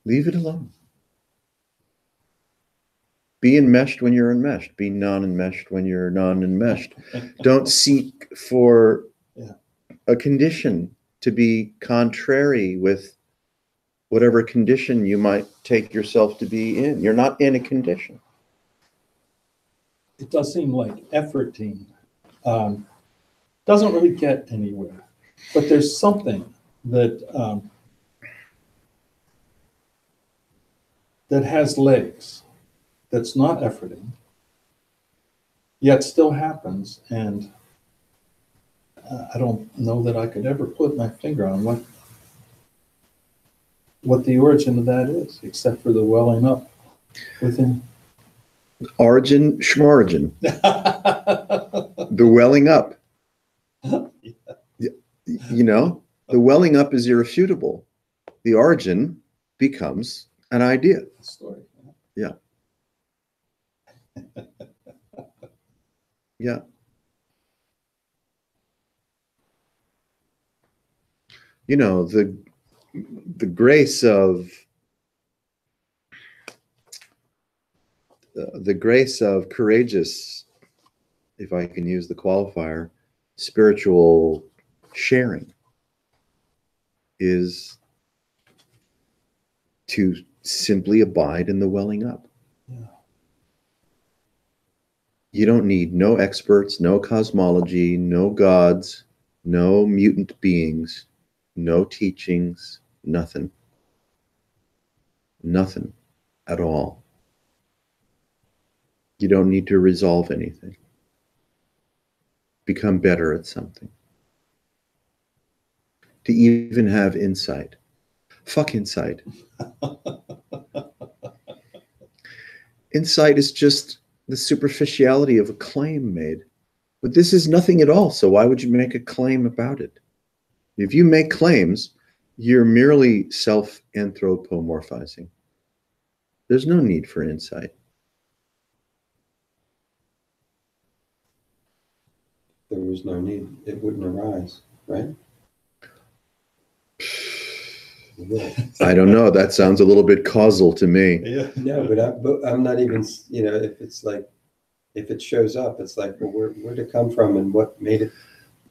Leave it alone. Be enmeshed when you're enmeshed. Be non-enmeshed when you're non-enmeshed. Don't seek for a condition to be contrary with whatever condition you might take yourself to be in. You're not in a condition. It does seem like efforting doesn't really get anywhere, but there's something that that has legs, that's not efforting, yet still happens. And I don't know that I could ever put my finger on what the origin of that is, except for the welling up within. Origin, schmorigin. The welling up. The welling up is irrefutable. The origin becomes an idea. Story. Yeah. Yeah. The grace of courageous, if I can use the qualifier, spiritual sharing is to simply abide in the welling up. Yeah. You don't need no experts, no cosmology, no gods, no mutant beings, no teachings, nothing. Nothing at all. You don't need to resolve anything. Become better at something. To even have insight. Fuck insight. Insight is just the superficiality of a claim made. But this is nothing at all, so why would you make a claim about it? If you make claims, you're merely self-anthropomorphizing. There's no need for insight. There was no need. It wouldn't arise, right? I don't know. That sounds a little bit causal to me. Yeah. No, but I'm not even, if it's like, if it shows up, it's like, well, where'd it come from, and what made it,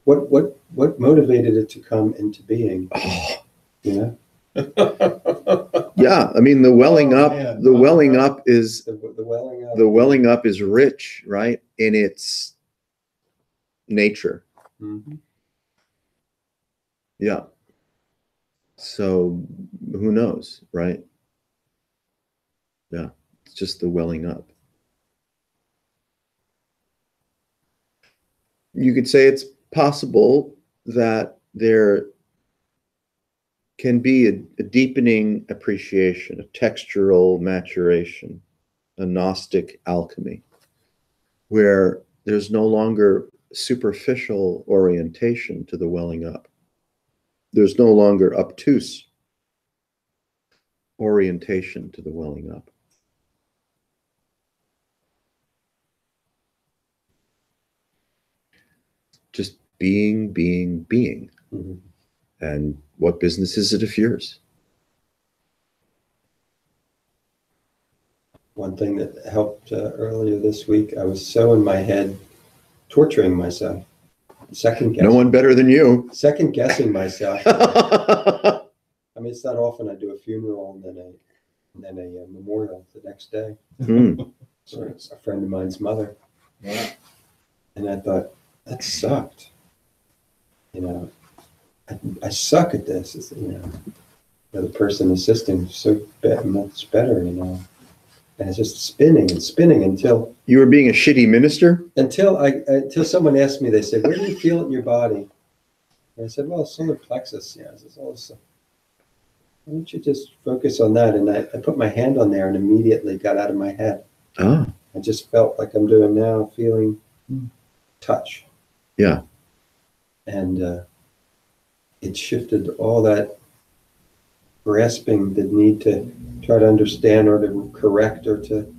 what motivated it to come into being? Yeah, I mean, the welling up, man. the welling up is the welling up. the welling up is rich, right, in its nature. Mhm. Yeah. So who knows, right? Yeah, it's just the welling up. You could say it's possible that there can be a deepening appreciation, a textural maturation, a Gnostic alchemy, where there's no longer superficial orientation to the welling up. There's no longer obtuse orientation to the welling up. Just being. Mm-hmm. And what business is it of yours? One thing that helped earlier this week, I was so in my head, torturing myself, second guessing. No one better than you. Second guessing myself. I mean, it's not often I do a funeral and then a memorial the next day. So it's a friend of mine's mother. Yeah. And I thought, that sucked. I suck at this. It's, the person assisting so much better, And it's just spinning and spinning until You were being a shitty minister? until someone asked me. They said, "Where do you feel it in your body?" And I said, "Well, solar plexus." I said, "Oh, so why don't you just focus on that?" And I put my hand on there and immediately got out of my head. Ah, I just felt like I'm doing now, feeling touch. yeah. And it shifted all that grasping, the need to try to understand or to correct or to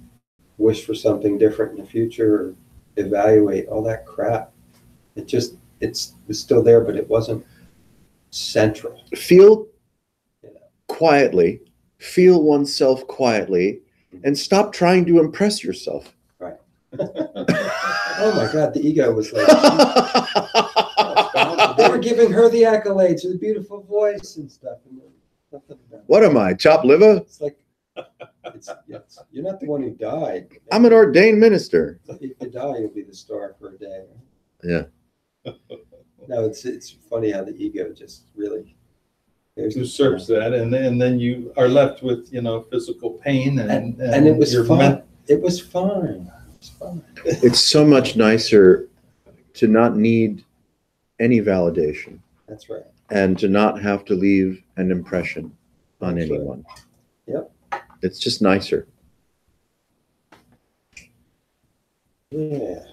wish for something different in the future or evaluate all that crap. It was still there, but it wasn't central. Feel quietly, feel oneself quietly, and stop trying to impress yourself. Right. Oh my God, the ego was like, they were giving her the accolades, her beautiful voice and stuff. And nothing about What am I, chopped liver? It's like, you're not the one who died. I'm an ordained minister. If you die, you'll be the star for a day. Yeah. No, it's funny how the ego just really usurps that, and then you are left with, you know, physical pain and it was your fun. It was fine. It was fine. It's so much nicer to not need any validation That's right. and to not have to leave an impression on That's right. anyone. Yep. It's just nicer. Yeah.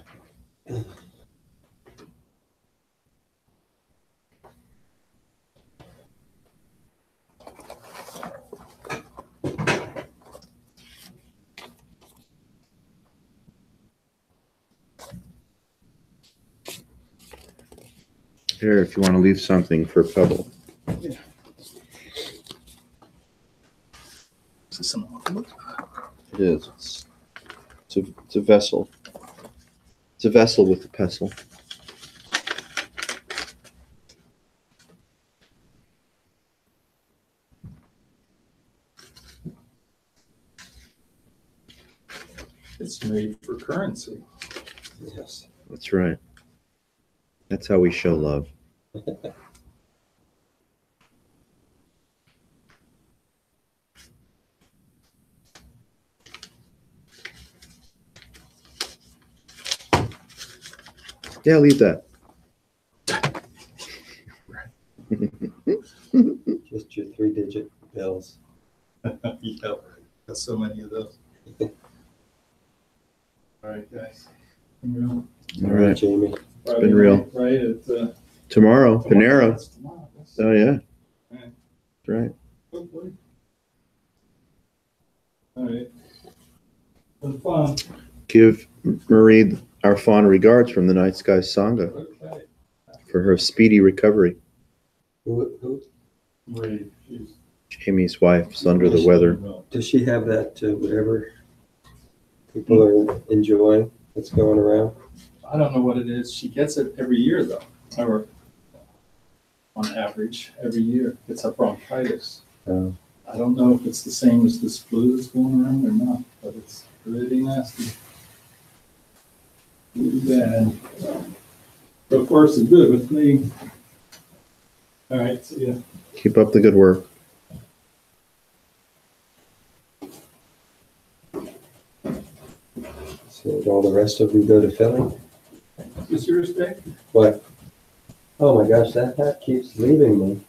Here, if you want to leave something for Pebble. Is this an envelope? It is. It's a vessel. It's a vessel with a pestle. It's made for currency. Yes. That's right. That's how we show love. Yeah, leave that. Just your 3-digit bills. Yeah, got so many of those. All right, guys. Real. All right. Jamie. It's been real. Right at Tomorrow, Panera. That's tomorrow. That's- Oh, yeah. Yeah. That's right. Hopefully. All right. Been fun. Give Marie our fond regards from the Night Sky Sangha Okay. for her speedy recovery. Who Marie, she's Jamie's wife's under the weather. does she have that whatever people are enjoying that's going around? I don't know what it is. She gets it every year though, or on average, every year. It's a bronchitis. Oh. I don't know if it's the same as this flu that's going around or not, but it's pretty nasty. Pretty bad. But of course, it's good with me. All right, see ya. Keep up the good work. So did all the rest of them go to Philly? Is yours back? What? Oh my gosh, that hat keeps leaving me.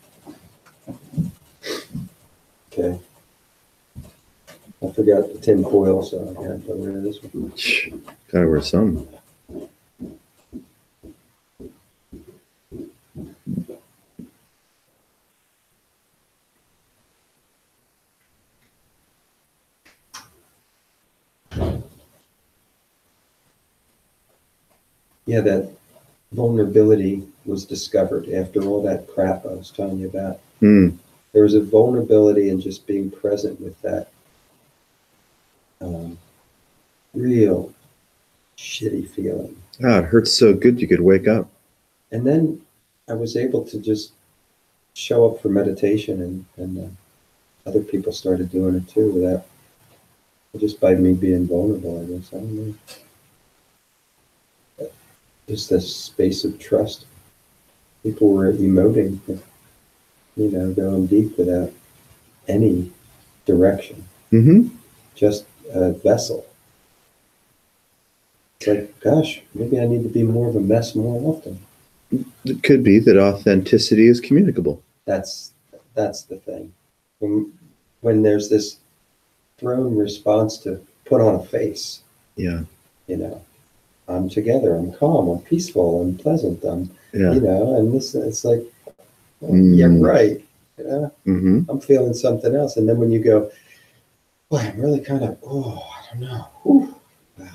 Okay. I forgot the tin foil, so I had to wear this one. Gotta wear some. Yeah, that vulnerability was discovered after all that crap I was telling you about. Mm. There was a vulnerability in just being present with that real shitty feeling. Ah, it hurts so good you could wake up. And then I was able to just show up for meditation, and other people started doing it too, without just by me being vulnerable, I guess. I don't know. Just this space of trust. People were emoting, you know, going deep without any direction, Mm-hmm. just a vessel. It's like, gosh, maybe I need to be more of a mess more often. It could be that authenticity is communicable. That's the thing. When there's this thrown response to put on a face, Yeah. you know, I'm together, I'm calm, I'm peaceful, I'm pleasant, Yeah. you know, and this, it's like, well, yeah, right. You know, Mm-hmm. I'm feeling something else. And then when you go, boy, I'm really kind of, I don't know. Whew. Wow.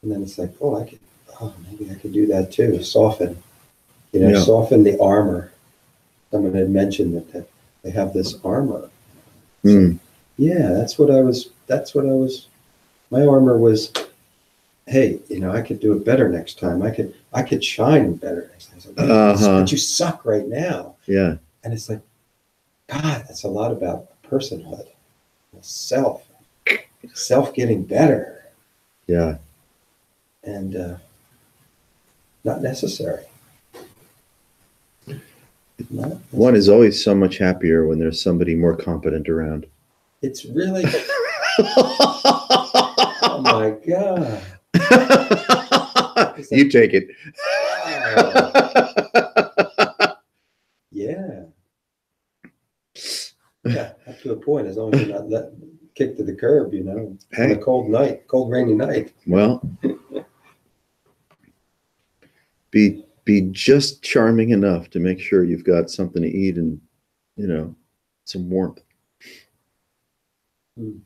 And then it's like, maybe I could do that too. Soften, Yeah. soften the armor. Someone had mentioned that they have this armor. Mm. Yeah, my armor was, hey, I could do it better next time. I could shine better next time. Like, but you suck right now. Yeah. And it's like, God, that's a lot about personhood, self getting better. Yeah. And not necessary. One is always so much happier when there's somebody more competent around. It's really, oh my God. You take it. Wow. Yeah. Yeah, up to a point, as long as you're not kicked to the curb, on a cold, rainy night. Well, be just charming enough to make sure you've got something to eat and, some warmth. Hmm.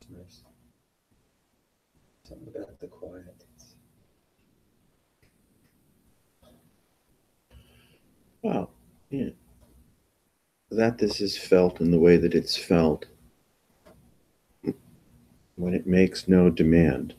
Nice. Something about the quiet. Wow. Yeah. That this is felt in the way that it's felt when it makes no demand.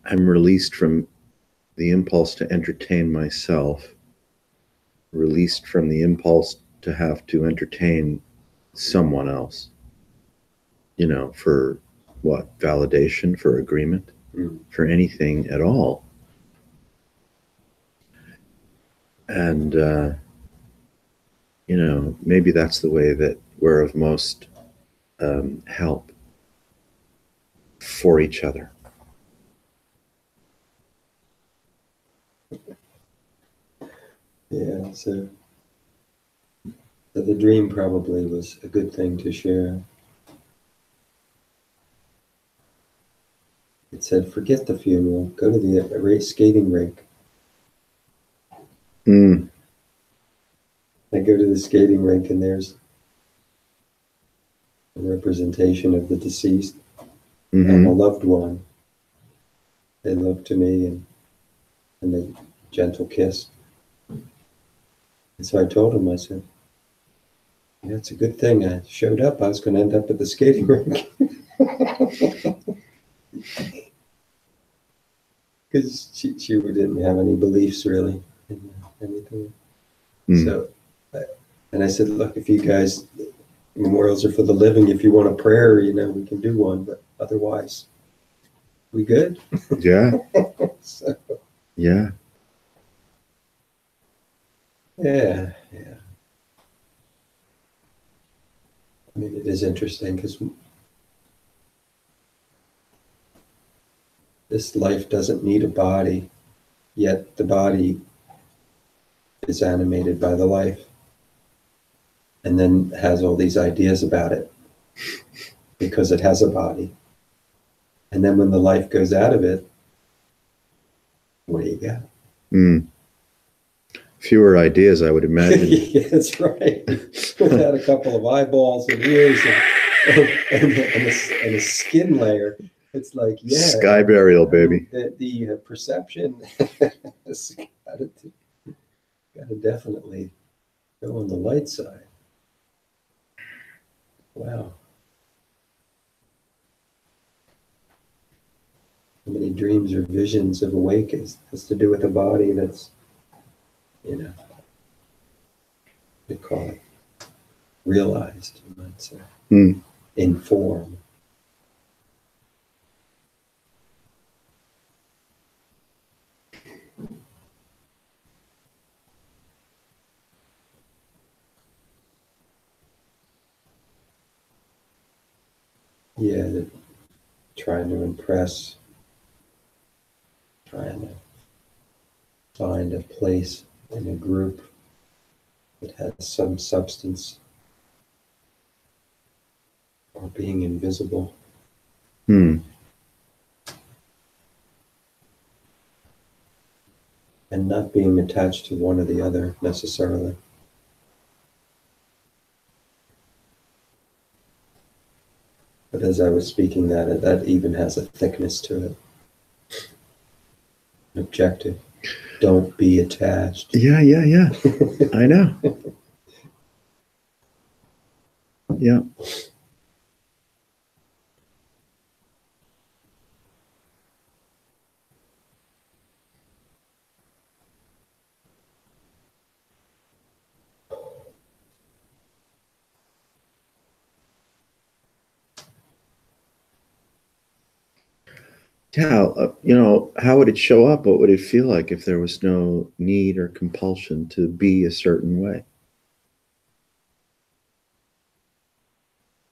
I'm released from the impulse to entertain myself, released from the impulse to have to entertain someone else, for what? Validation, for agreement, for anything at all. And, maybe that's the way that we're of most help for each other. Yeah, so the dream probably was a good thing to share. It said, forget the funeral, go to the skating rink. Mm. I go to the skating rink and there's a representation of the deceased and a Hmm. loved one. They look to me and they gentle kiss. And so I told him, I said, yeah, it's a good thing I showed up. I was going to end up at the skating rink. Because she didn't have any beliefs really in anything. Mm. So, and I said, look, if you guys, memorials are for the living. If you want a prayer, we can do one. But otherwise, we good? Yeah. So, Yeah. yeah. I mean, it is interesting because this life doesn't need a body, yet the body is animated by the life and then has all these ideas about it because it has a body. And then when the life goes out of it, what do you got? Mm. Fewer ideas, I would imagine. Yeah, that's right. Without a couple of eyeballs and ears and a skin layer, it's like, yeah. Sky burial, baby. The perception has got to definitely go on the light side. Wow. How many dreams or visions of awake has to do with a body that's, they call it realized, you might say, Mm. in form. Yeah, trying to impress, trying to find a place in a group that has some substance, or being invisible. Mm. And not being attached to one or the other necessarily. But as I was speaking that even has a thickness to it. An objective. Don't be attached. Yeah. I know. Yeah. Yeah, how would it show up? What would it feel like if there was no need or compulsion to be a certain way?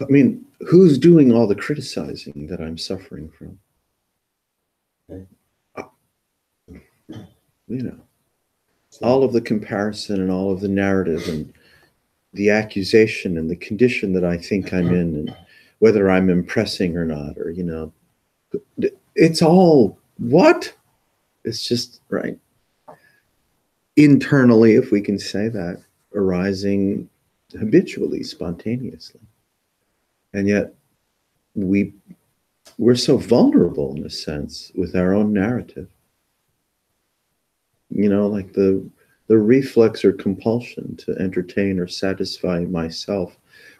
I mean, who's doing all the criticizing that I'm suffering from? Right. All of the comparison and all of the narrative and the accusation and the condition that I think I'm in, and whether I'm impressing or not, or, it's all what? It's just, right. Internally, if we can say that, arising habitually, spontaneously. And yet we're so vulnerable in a sense with our own narrative. Like the reflex or compulsion to entertain or satisfy myself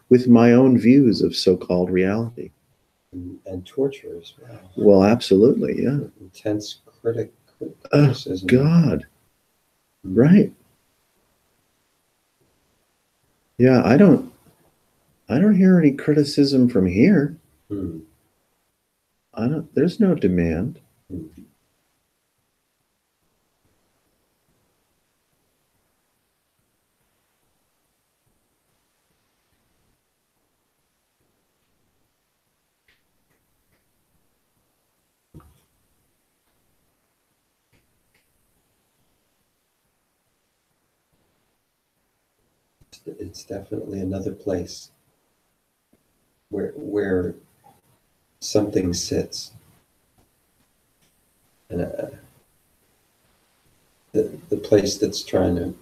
with my own views of so-called reality. And torture as well. Well, absolutely, yeah. Intense criticism. Oh, God. Right. Yeah, I don't hear any criticism from here. Hmm. There's no demand. Hmm. It's definitely another place where something sits. And the place that's trying to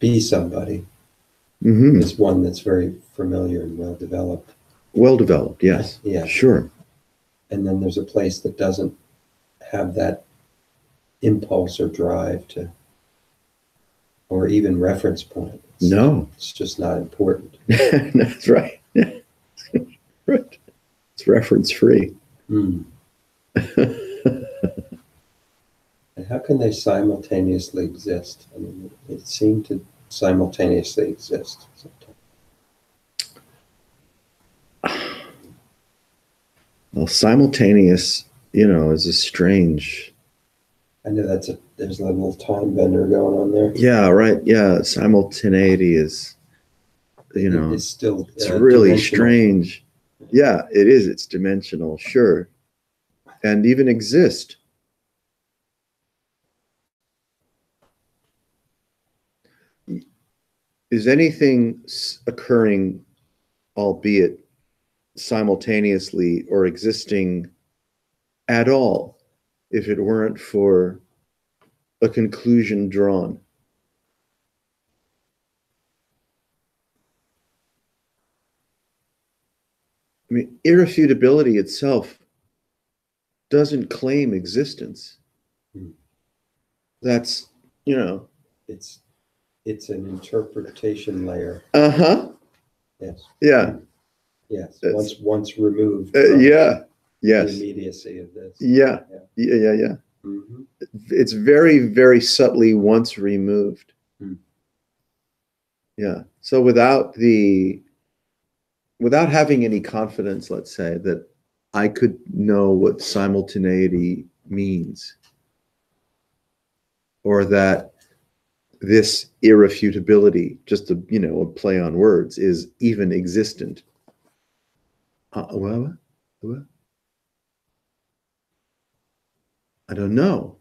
be somebody Hmm. is one that's very familiar and well developed. Well developed, yes. Yeah. Sure. And then there's a place that doesn't have that impulse or drive to, or even reference point. No. It's just not important. That's right. Right. It's reference free. Mm. And how can they simultaneously exist? I mean, it seemed to simultaneously exist sometimes. Well, simultaneous, is a strange. I know there's a little time bender going on there. Yeah, right. Yeah. Simultaneity is, It's still it's really dimensional. strange. Yeah, it is. It's dimensional, sure. And even exist. Is anything occurring, albeit simultaneously, or existing at all, if it weren't for a conclusion drawn? I mean, irrefutability itself doesn't claim existence. Hmm. That's, It's an interpretation layer. uh-huh. Yes. Yeah. Yes. That's- Once removed from Yeah. the Yes. immediacy of this. Yeah. Yeah. Yeah. Mm-hmm. It's very, very subtly once removed. Hmm. Yeah. So without having any confidence, let's say, that I could know what simultaneity means, or that this irrefutability, just a play on words, is even existent. Well, I don't know.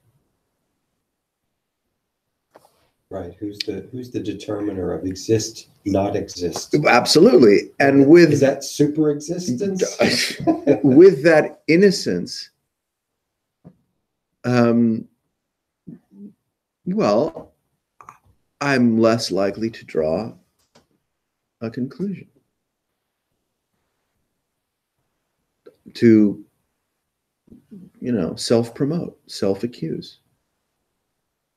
Right. Who's the determiner of exist, not exist? Absolutely. And Is that super existence? with that innocence, well, I'm less likely to draw a conclusion, to self-promote, self-accuse,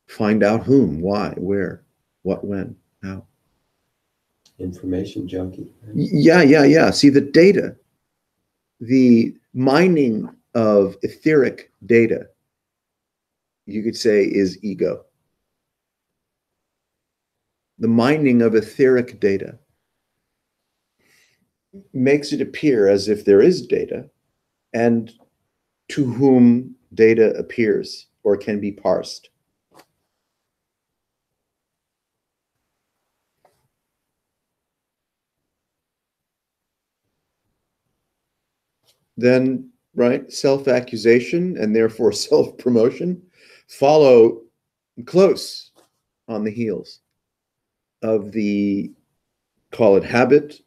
find out whom, why, where, what, when, how. Information junkie. Right? Yeah. See, the data, the mining of etheric data, you could say, is ego. The mining of etheric data makes it appear as if there is data, and to whom data appears or can be parsed. Then, right, self-accusation and therefore self-promotion follow close on the heels of the, call it habit,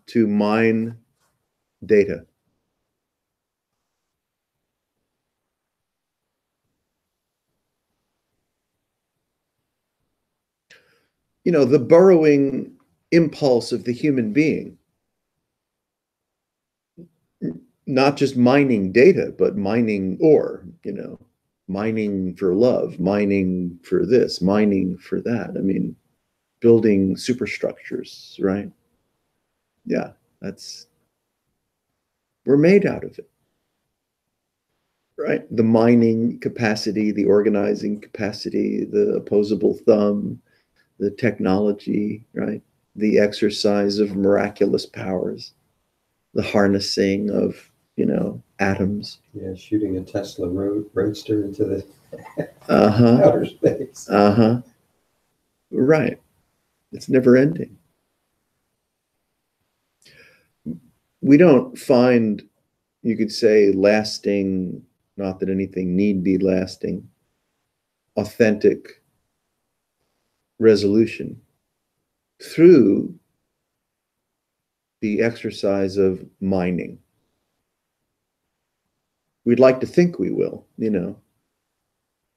to mine data. The burrowing impulse of the human being, not just mining data, but mining ore, mining for love, mining for this, mining for that. I mean, building superstructures, right? Yeah, we're made out of it, right? The mining capacity, the organizing capacity, the opposable thumb, the technology, right? The exercise of miraculous powers, the harnessing of, atoms. Yeah, shooting a Tesla roadster into the Uh-huh. outer space. Uh-huh. Right. It's never ending. We don't find, you could say, lasting, not that anything need be lasting, authentic resolution through the exercise of mining. We'd like to think we will,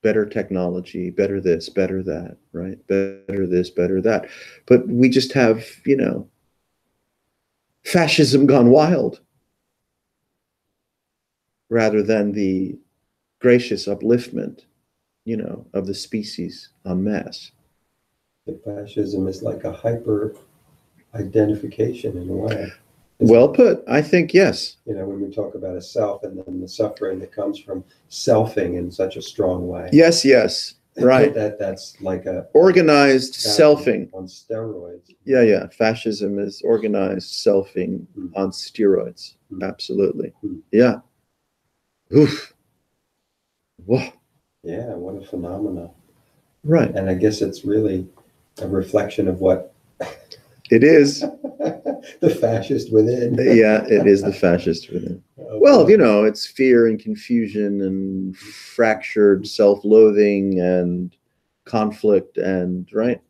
better technology, better this, better that, right? Better this, better that. But we just have, fascism gone wild rather than the gracious upliftment, of the species en masse. The fascism is like a hyper identification in a way. Well put. I think yes. When we talk about a self and then the suffering that comes from selfing in such a strong way. Yes, right. That's like a organized selfing on steroids. Yeah. Fascism is organized selfing on steroids. Absolutely. Yeah. Oof. Whoa. Yeah, what a phenomenon. Right. And I guess it's really a reflection of what it is. The fascist within. Yeah, it is the fascist within. Well, it's fear and confusion and fractured self-loathing and conflict and, right,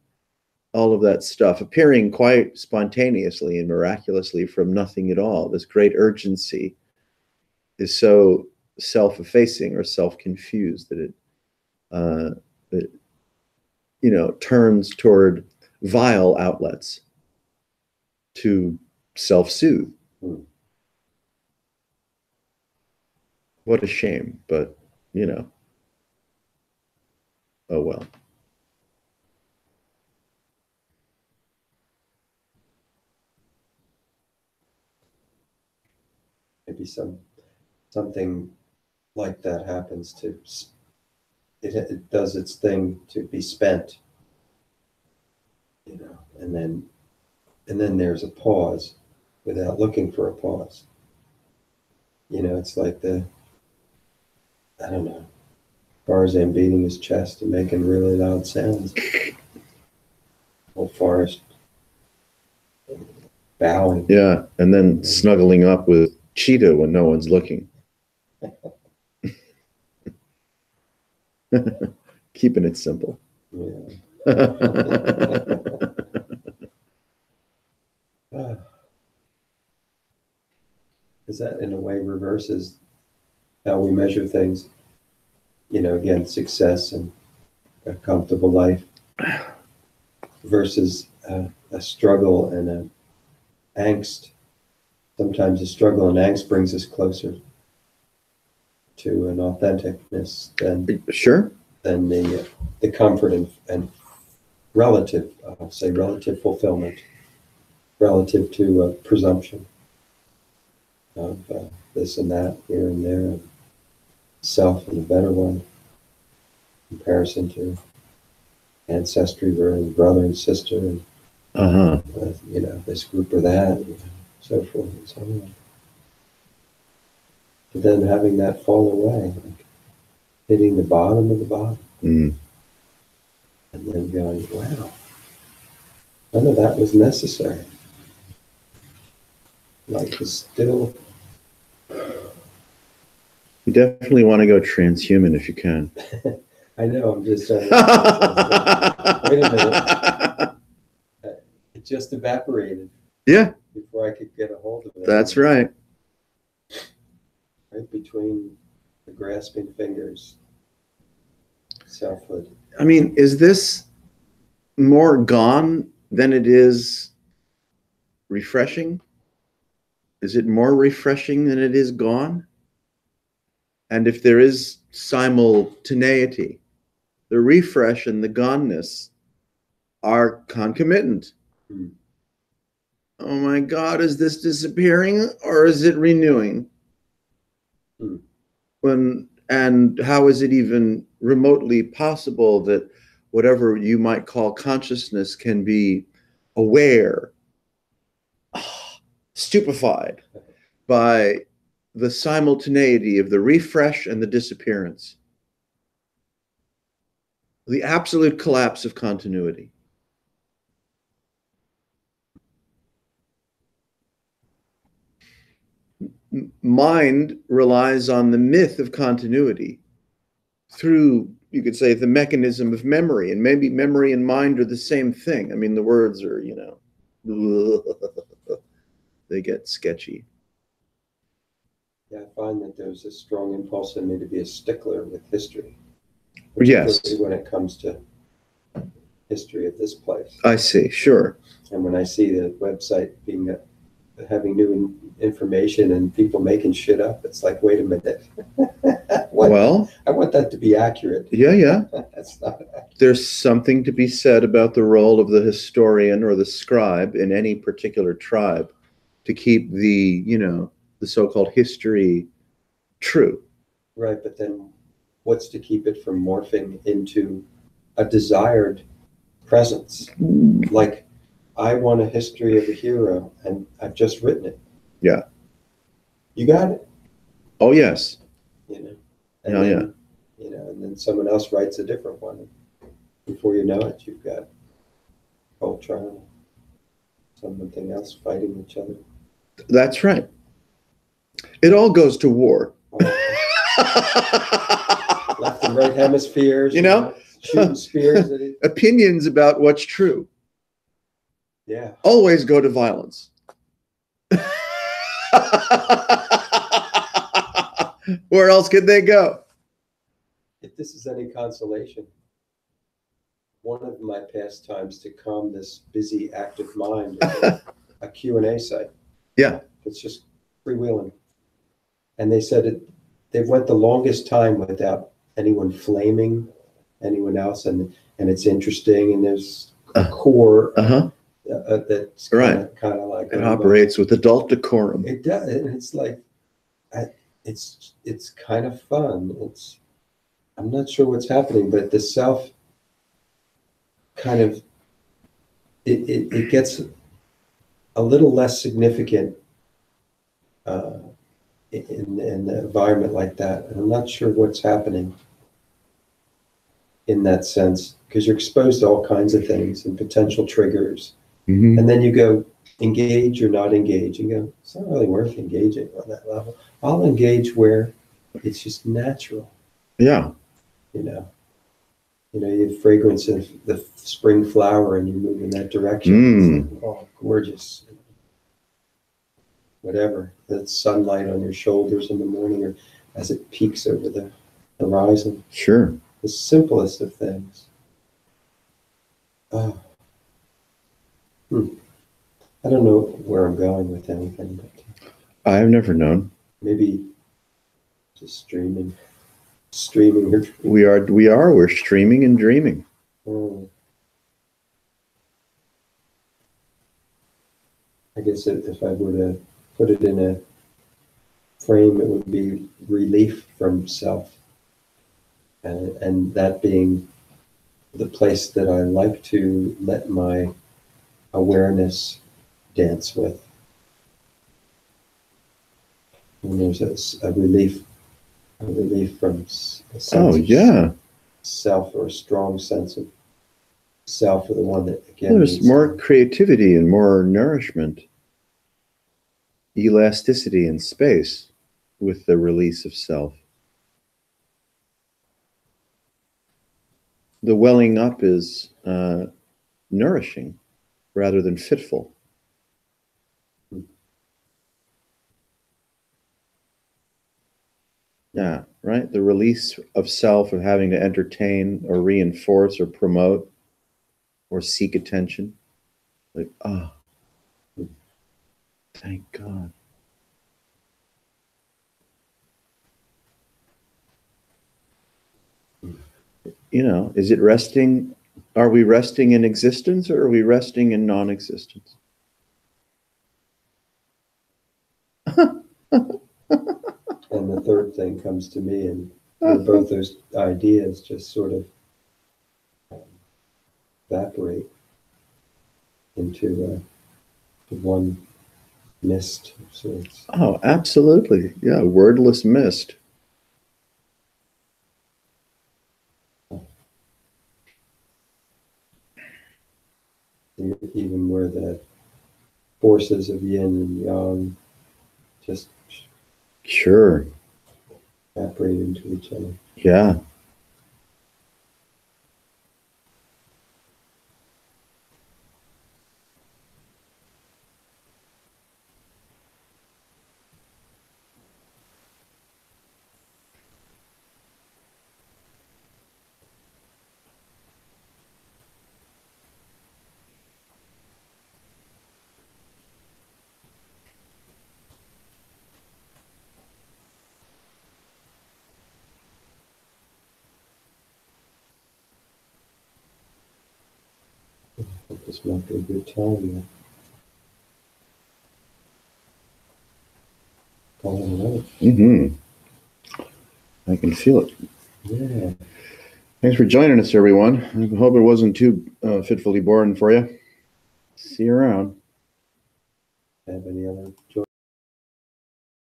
all of that stuff appearing quite spontaneously and miraculously from nothing at all. This great urgency is so self-effacing or self-confused that it turns toward vile outlets to self-soothe. What a shame, but oh well. Maybe something like that happens to it does its thing to be spent, and then there's a pause without looking for a pause. It's like I don't know, Tarzan beating his chest and making really loud sounds. Whole forest bowing. Yeah, and then snuggling up with Cheetah when no one's looking. Keeping it simple. Yeah. Because that in a way reverses how we measure things. Again, success and a comfortable life versus a struggle and an angst. Sometimes a struggle and angst brings us closer to an authenticness than the comfort and relative, I'll say relative fulfillment, relative to presumption of this and that, here and there, and self and a better one, comparison to ancestry, brother and sister, and this group or that, so forth and so on. But then having that fall away, like hitting the bottom of the bottom, and then going, wow, none of that was necessary. Life is still. You definitely want to go transhuman if you can. I know, I'm just saying. Wait a minute. It just evaporated. Yeah. Before I could get a hold of it. That's right. Right between the grasping fingers. Selfhood. I mean, is this more gone than it is refreshing? Is it more refreshing than it is gone? And if there is simultaneity, the refresh and the goneness are concomitant. Oh my God, is this disappearing or is it renewing? And how is it even remotely possible that whatever you might call consciousness can be aware, stupefied by the simultaneity of the refresh and the disappearance? The absolute collapse of continuity. Mind relies on the myth of continuity through you could say the mechanism of memory, and maybe memory and mind are the same thing. I mean, the words are, they get sketchy. Yeah, I find that there's a strong impulse in me to be a stickler with history. Yes. Particularly when it comes to history of this place. I see, sure. And when I see the website having new information and people making shit up, it's like, wait a minute. Well, I want that to be accurate. yeah. That's not accurate. There's something to be said about the role of the historian or the scribe in any particular tribe to keep the so-called history true. Right, but then what's to keep it from morphing into a desired presence? Like, I want a history of a hero, and I've just written it. Yeah. You got it. Oh, yes. And Yeah. And then someone else writes a different one. Before you know it, you've got Voltron, something else fighting each other. That's right. It all goes to war. Left and right hemispheres. Shooting spears at it. Opinions about what's true Yeah. always go to violence. Where else could they go? If this is any consolation, one of my pastimes to calm this busy, active mind is a Q&A site. Yeah. It's just freewheeling. And they said they've went the longest time without anyone flaming anyone else, and it's interesting, and there's a core that's kind of like it operates with adult decorum. It does, and it's like it's kind of fun. I'm not sure what's happening, but the self kind of it gets a little less significant in an environment like that. And I'm not sure what's happening in that sense, because you're exposed to all kinds of things and potential triggers. Mm-hmm. And then you go engage or not engage, and go, it's not really worth engaging on that level. I'll engage where it's just natural. Yeah. You have fragrance of the spring flower and you move in that direction. It's like, oh, gorgeous. Whatever, the sunlight on your shoulders in the morning or as it peaks over the horizon. Sure. The simplest of things. Oh. I don't know where I'm going with anything, but I've never known. maybe just streaming. We're streaming and dreaming. Oh. I guess if I were to put it in a frame, it would be relief from self. And that being the place that I like to let my awareness dance with. And there's a relief from a sense of self, or a strong sense of self, or the one that, again, there's more creativity and more nourishment, elasticity in space with the release of self. The welling up is nourishing rather than fitful. Yeah, right? The release of self, of having to entertain or reinforce or promote or seek attention. Like, thank God. Is it resting? Are we resting in existence, or are we resting in non-existence? And the third thing comes to me, and both those ideas just sort of evaporate into one mist of sorts. Oh, absolutely. Yeah, wordless mist. Even where the forces of yin and yang just Sure. evaporate into each other. Yeah. This might be a good time. All right. Mm-hmm. I can feel it. Yeah. Thanks for joining us, everyone. I hope it wasn't too fitfully boring for you. See you around. Have any other